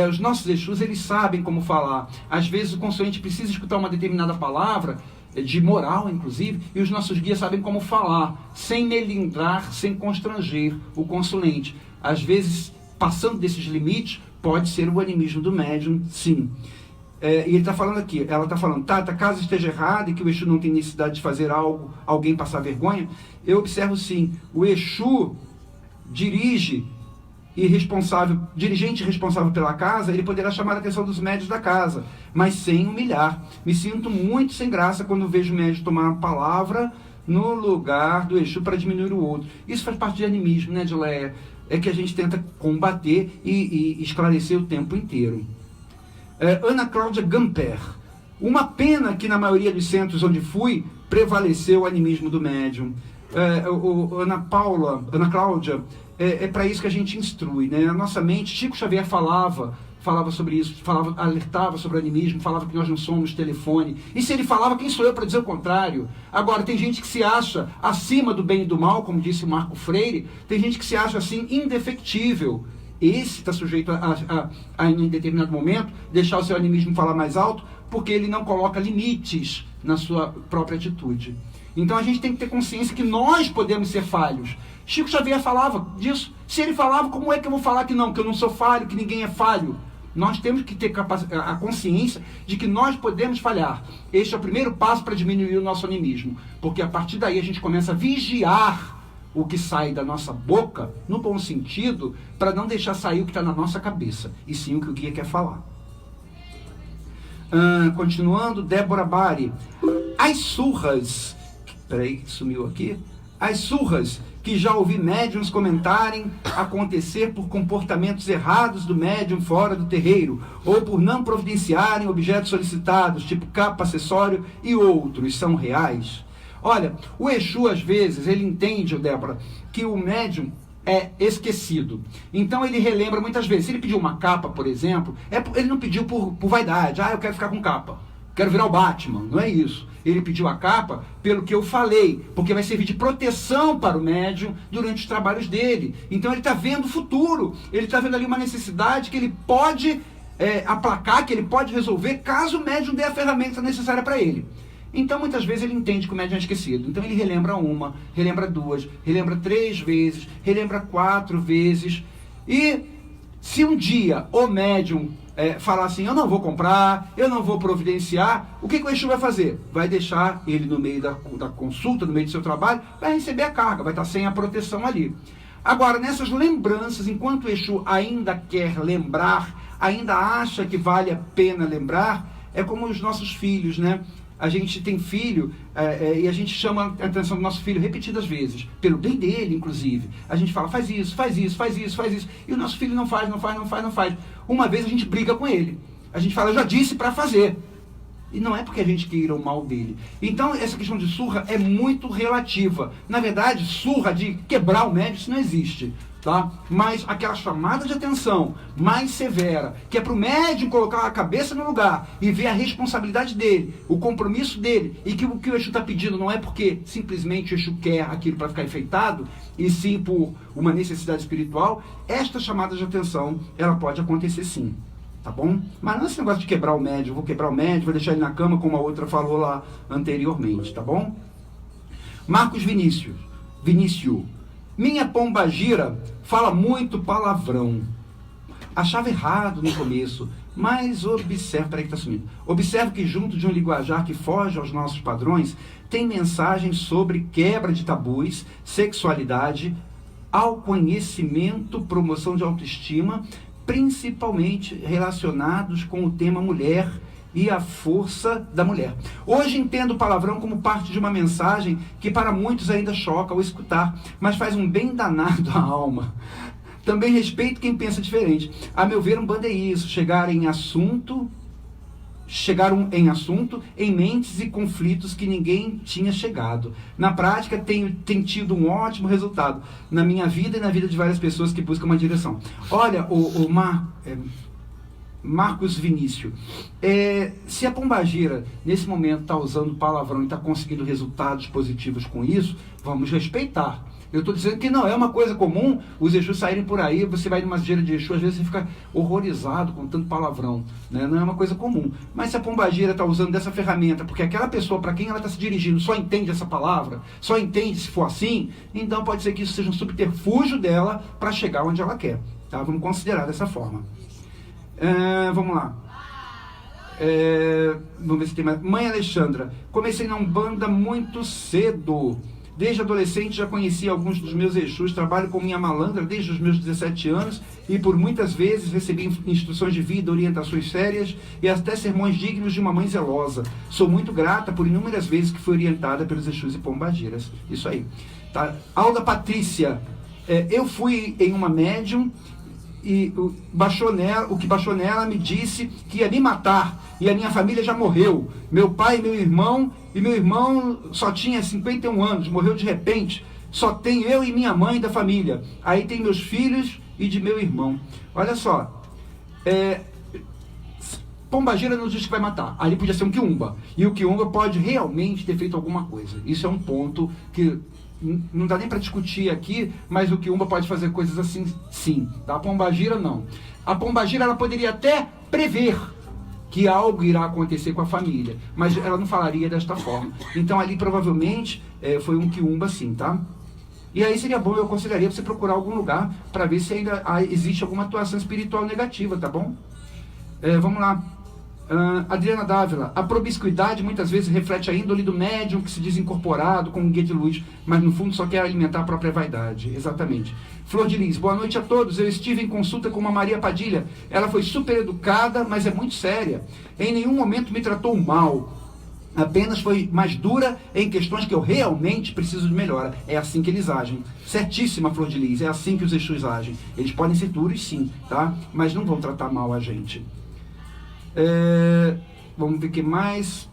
Os nossos Exus, eles sabem como falar. Às vezes o consulente precisa escutar uma determinada palavra, de moral inclusive, e os nossos guias sabem como falar, sem melindrar, sem constranger o consulente. Às vezes, passando desses limites, pode ser o animismo do médium, sim. E ele está falando aqui, ela está falando, Tata, caso esteja errado e que o Exu não tem necessidade de fazer algo, alguém passar vergonha, eu observo sim, o Exu dirigente responsável pela casa, ele poderá chamar a atenção dos médios da casa, mas sem humilhar. Me sinto muito sem graça quando vejo o médio tomar a palavra no lugar do Exu para diminuir o outro. Isso faz parte de animismo, né, Adileia? É que a gente tenta combater e esclarecer o tempo inteiro. Ana Cláudia Gamper. Uma pena que na maioria dos centros onde fui, prevaleceu o animismo do médium. Ana Cláudia, é para isso que a gente instrui, né? A nossa mente, Chico Xavier falava sobre isso, alertava sobre o animismo, falava que nós não somos telefone. E se ele falava, quem sou eu para dizer o contrário? Agora, tem gente que se acha acima do bem e do mal, como disse o Marco Freire, tem gente que se acha assim indefectível. Esse está sujeito a, em determinado momento, deixar o seu animismo falar mais alto, porque ele não coloca limites na sua própria atitude. Então a gente tem que ter consciência que nós podemos ser falhos. Chico Xavier falava disso. Se ele falava, como é que eu vou falar que eu não sou falho, que ninguém é falho? Nós temos que ter a consciência de que nós podemos falhar. Este é o primeiro passo para diminuir o nosso animismo, porque a partir daí a gente começa a vigiar o que sai da nossa boca, no bom sentido, para não deixar sair o que está na nossa cabeça, e sim o que o guia quer falar. Continuando, Débora Bari. As surras, peraí, sumiu aqui. As surras que já ouvi médiums comentarem acontecer por comportamentos errados do médium fora do terreiro, ou por não providenciarem objetos solicitados, tipo capa, acessório e outros, são reais? Olha, o Exu, às vezes, ele entende, Débora, que o médium é esquecido. Então ele relembra muitas vezes. Se ele pediu uma capa, por exemplo, ele não pediu por vaidade. Eu quero ficar com capa, quero virar o Batman. Não é isso. Ele pediu a capa pelo que eu falei, porque vai servir de proteção para o médium durante os trabalhos dele. Então ele está vendo o futuro. Ele está vendo ali uma necessidade que ele pode aplacar, que ele pode resolver, caso o médium dê a ferramenta necessária para ele. Então, muitas vezes, ele entende que o médium é esquecido. Então, ele relembra uma, relembra duas, relembra 3 vezes, relembra 4 vezes. E se um dia o médium falar assim, eu não vou comprar, eu não vou providenciar, o que o Exu vai fazer? Vai deixar ele no meio da consulta, no meio do seu trabalho, vai receber a carga, vai estar sem a proteção ali. Agora, nessas lembranças, enquanto o Exu ainda quer lembrar, ainda acha que vale a pena lembrar, é como os nossos filhos, né? a gente tem filho e a gente chama a atenção do nosso filho repetidas vezes, pelo bem dele, inclusive. A gente fala, faz isso, faz isso, faz isso, faz isso. E o nosso filho não faz. Uma vez a gente briga com ele. A gente fala, eu já disse para fazer. E não é porque a gente queira o mal dele. Então, essa questão de surra é muito relativa. Na verdade, surra de quebrar o médio, isso não existe. Tá? Mas aquela chamada de atenção mais severa, que é para o médium colocar a cabeça no lugar e ver a responsabilidade dele, o compromisso dele, e que o que o Exu está pedindo não é porque simplesmente o Exu quer aquilo para ficar enfeitado, e sim por uma necessidade espiritual, esta chamada de atenção, ela pode acontecer sim. Tá bom? Mas não é esse negócio de quebrar o médium, vou quebrar o médium, vou deixar ele na cama, como a outra falou lá anteriormente, tá bom? Marcos Vinícius. Minha pombagira fala muito palavrão. Achava errado no começo, mas observo que junto de um linguajar que foge aos nossos padrões, tem mensagens sobre quebra de tabus, sexualidade, autoconhecimento, promoção de autoestima, principalmente relacionados com o tema mulher e a força da mulher. Hoje entendo o palavrão como parte de uma mensagem que para muitos ainda choca ao escutar, mas faz um bem danado à alma. Também respeito quem pensa diferente. A meu ver, Umbanda é isso, chegaram em assunto, em mentes e conflitos que ninguém tinha chegado. Na prática, tem tido um ótimo resultado na minha vida e na vida de várias pessoas que buscam uma direção. Olha, Marcos Vinícius, se a pombagira nesse momento está usando palavrão e está conseguindo resultados positivos com isso, vamos respeitar. Eu estou dizendo que não é uma coisa comum os Exus saírem por aí, você vai numa gira de Exu, às vezes você fica horrorizado com tanto palavrão, né? Não é uma coisa comum. Mas se a pombagira está usando dessa ferramenta, porque aquela pessoa para quem ela está se dirigindo só entende essa palavra, só entende se for assim, então pode ser que isso seja um subterfúgio dela para chegar onde ela quer. Tá? Vamos considerar dessa forma. Vamos lá. Vamos ver se tem mais. Mãe Alexandra, comecei na Umbanda muito cedo. Desde adolescente já conheci alguns dos meus Exus, trabalho com minha malandra desde os meus 17 anos e por muitas vezes recebi instruções de vida, orientações sérias e até sermões dignos de uma mãe zelosa. Sou muito grata por inúmeras vezes que fui orientada pelos Exus e pombagiras. Isso aí. Tá. Alda Patrícia, eu fui em uma médium e o que baixou nela me disse que ia me matar e a minha família já morreu. Meu pai e meu irmão só tinha 51 anos, morreu de repente. Só tem eu e minha mãe da família. Aí tem meus filhos e de meu irmão. Olha só, pombagira não diz que vai matar. Ali podia ser um quiumba. E o quiumba pode realmente ter feito alguma coisa. Isso é um ponto que não dá nem para discutir aqui, mas o quiumba pode fazer coisas assim, sim. Tá? A pombagira, não. A pombagira, ela poderia até prever que algo irá acontecer com a família, mas ela não falaria desta forma. Então, ali, provavelmente, foi um quiumba, sim, tá? E aí seria bom, eu aconselharia você procurar algum lugar para ver se ainda existe alguma atuação espiritual negativa, tá bom? Vamos lá. Adriana Dávila, a promiscuidade muitas vezes reflete a índole do médium que se diz incorporado com um guia de luz, mas no fundo só quer alimentar a própria vaidade. Exatamente. Flor de Lis, boa noite a todos. Eu estive em consulta com uma Maria Padilha. Ela foi super educada, mas é muito séria. Em nenhum momento me tratou mal. Apenas foi mais dura em questões que eu realmente preciso de melhora. É assim que eles agem. Certíssima, Flor de Lis, é assim que os Exus agem. Eles podem ser duros, sim, tá? Mas não vão tratar mal a gente. Vamos ver o que mais.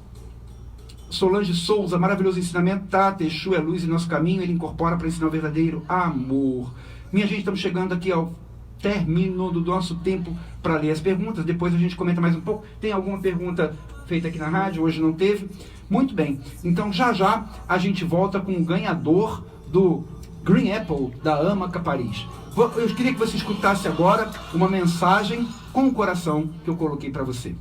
Solange Souza, maravilhoso ensinamento. Tata, Exu é luz em nosso caminho, ele incorpora para ensinar o verdadeiro amor. Minha gente, estamos chegando aqui ao término do nosso tempo para ler as perguntas. Depois a gente comenta mais um pouco. Tem alguma pergunta feita aqui na rádio? Hoje não teve. Muito bem, então já a gente volta com o ganhador do Green Apple da Amaca Paris. Eu queria que você escutasse agora uma mensagem com o coração que eu coloquei para você.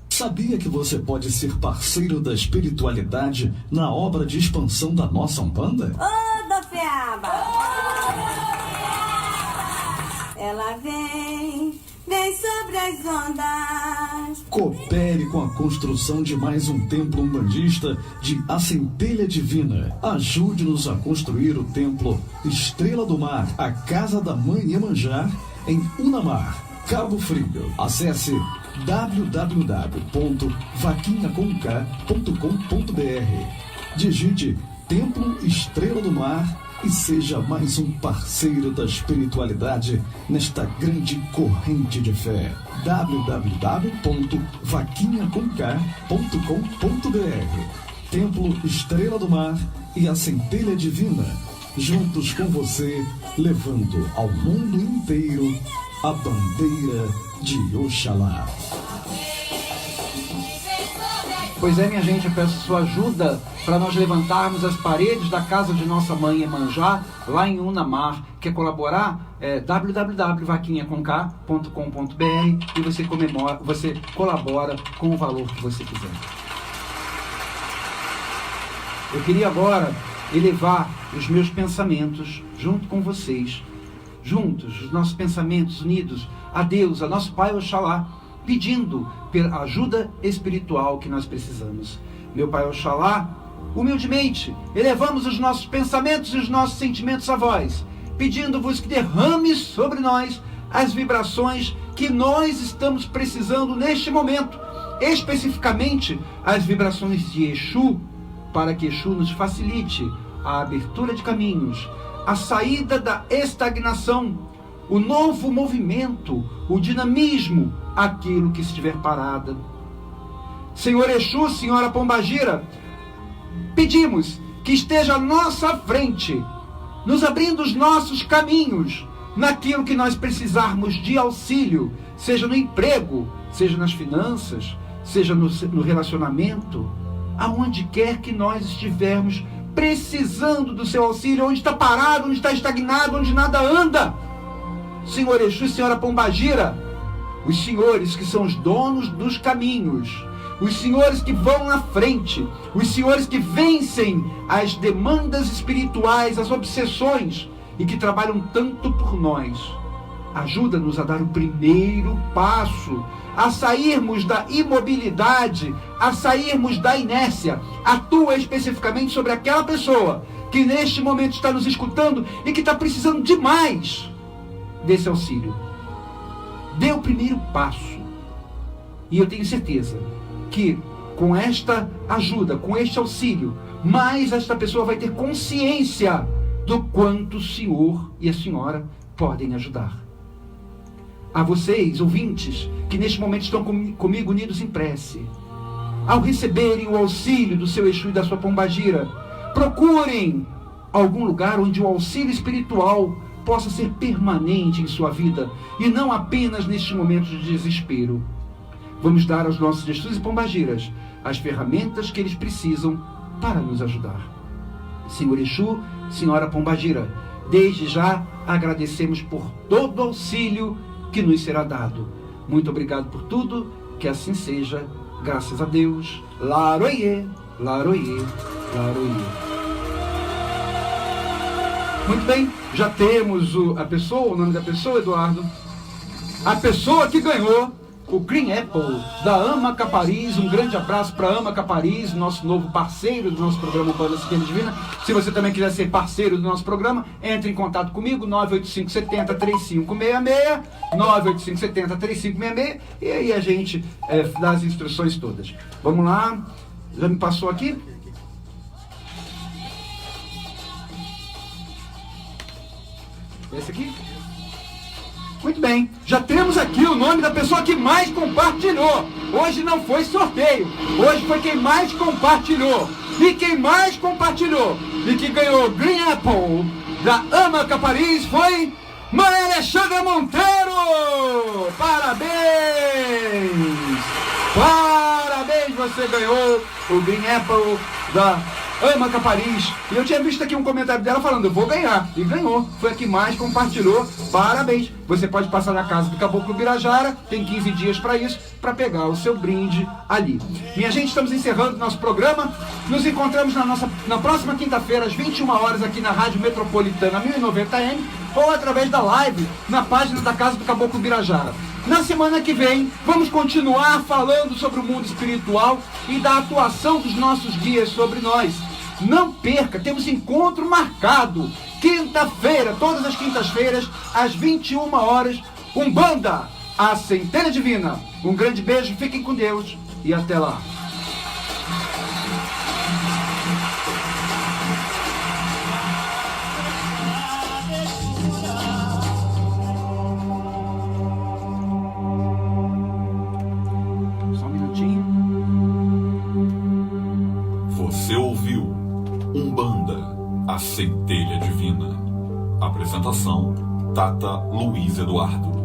Sabia que você pode ser parceiro da espiritualidade na obra de expansão da nossa Umbanda? Ô, Dofiaba! Ela vem sobre as ondas. Coopere com a construção de mais um templo umbandista de A Centelha Divina. Ajude-nos a construir o templo Estrela do Mar, a Casa da Mãe Iemanjá, em Unamar, Cabo Frio. Acesse www.vaquinhacomk.com.br. Digite Templo Estrela do Mar e seja mais um parceiro da espiritualidade nesta grande corrente de fé. www.vaquinhacomk.com.br. Templo Estrela do Mar e a Centelha Divina, juntos com você, levando ao mundo inteiro a bandeira de Oxalá. Pois é, minha gente, eu peço sua ajuda para nós levantarmos as paredes da casa de nossa mãe Iemanjá, lá em Unamar. Quer colaborar? www.vaquinhacomk.com.br e você colabora com o valor que você quiser. Eu queria agora elevar os meus pensamentos junto com vocês, juntos, os nossos pensamentos unidos a Deus, a nosso Pai Oxalá, pedindo pela ajuda espiritual que nós precisamos. Meu Pai Oxalá, humildemente, elevamos os nossos pensamentos e os nossos sentimentos a vós, pedindo-vos que derrame sobre nós as vibrações que nós estamos precisando neste momento, especificamente as vibrações de Exu, para que Exu nos facilite a abertura de caminhos, a saída da estagnação, o novo movimento, o dinamismo, aquilo que estiver parado. Senhor Exu, Senhora Pombagira, pedimos que esteja à nossa frente, nos abrindo os nossos caminhos, naquilo que nós precisarmos de auxílio, seja no emprego, seja nas finanças, seja no relacionamento, aonde quer que nós estivermos precisando do seu auxílio, onde está parado, onde está estagnado, onde nada anda. Senhor Exu, Senhora Pombagira, os senhores que são os donos dos caminhos, os senhores que vão na frente, os senhores que vencem as demandas espirituais, as obsessões e que trabalham tanto por nós, ajuda-nos a dar o primeiro passo, a sairmos da imobilidade, a sairmos da inércia. Atua especificamente sobre aquela pessoa que neste momento está nos escutando e que está precisando demais desse auxílio. Dê o primeiro passo. E eu tenho certeza que com esta ajuda, com este auxílio, mais esta pessoa vai ter consciência do quanto o senhor e a senhora podem ajudar. A vocês, ouvintes, que neste momento estão comigo unidos em prece, ao receberem o auxílio do seu Exu e da sua Pombagira, procurem algum lugar onde o auxílio espiritual possa ser permanente em sua vida e não apenas neste momento de desespero. Vamos dar aos nossos Exus e Pombagiras as ferramentas que eles precisam para nos ajudar. Senhor Exu, Senhora Pombagira, desde já agradecemos por todo o auxílio que nos será dado. Muito obrigado por tudo, que assim seja, graças a Deus. Laroie, laroie, laroie. Muito bem, já temos a pessoa, o nome da pessoa, Eduardo. A pessoa que ganhou o Green Apple da Amaca Paris. Um grande abraço para a Amaca Paris, nosso novo parceiro do nosso programa Banda Centelha Divina. Se você também quiser ser parceiro do nosso programa, entre em contato comigo, 98570-3566, 98570-3566, e aí a gente dá as instruções todas. Vamos lá, já me passou aqui? Esse aqui? Muito bem, já temos aqui o nome da pessoa que mais compartilhou. Hoje não foi sorteio, hoje foi quem mais compartilhou. E quem mais compartilhou e que ganhou o Green Apple da Amaca Paris foi Maria Alexandra Monteiro. Parabéns! Parabéns, você ganhou o Green Apple da Amaca Paris. E eu tinha visto aqui um comentário dela falando, eu vou ganhar. E ganhou. Foi a que mais compartilhou. Parabéns. Você pode passar na casa do Caboclo Birajara, tem 15 dias para isso, para pegar o seu brinde ali. Minha gente, estamos encerrando nosso programa. Nos encontramos na próxima quinta-feira, às 21 horas, aqui na Rádio Metropolitana 1090M, ou através da live na página da Casa do Caboclo Birajara. Na semana que vem, vamos continuar falando sobre o mundo espiritual e da atuação dos nossos guias sobre nós. Não perca, temos encontro marcado. Quinta-feira, todas as quintas-feiras, às 21 horas, Umbanda, A Centelha Divina. Um grande beijo, fiquem com Deus e até lá. Só um minutinho. Você ouviu Umbanda, a Centelha Divina. Apresentação, Tata Luiz Eduardo.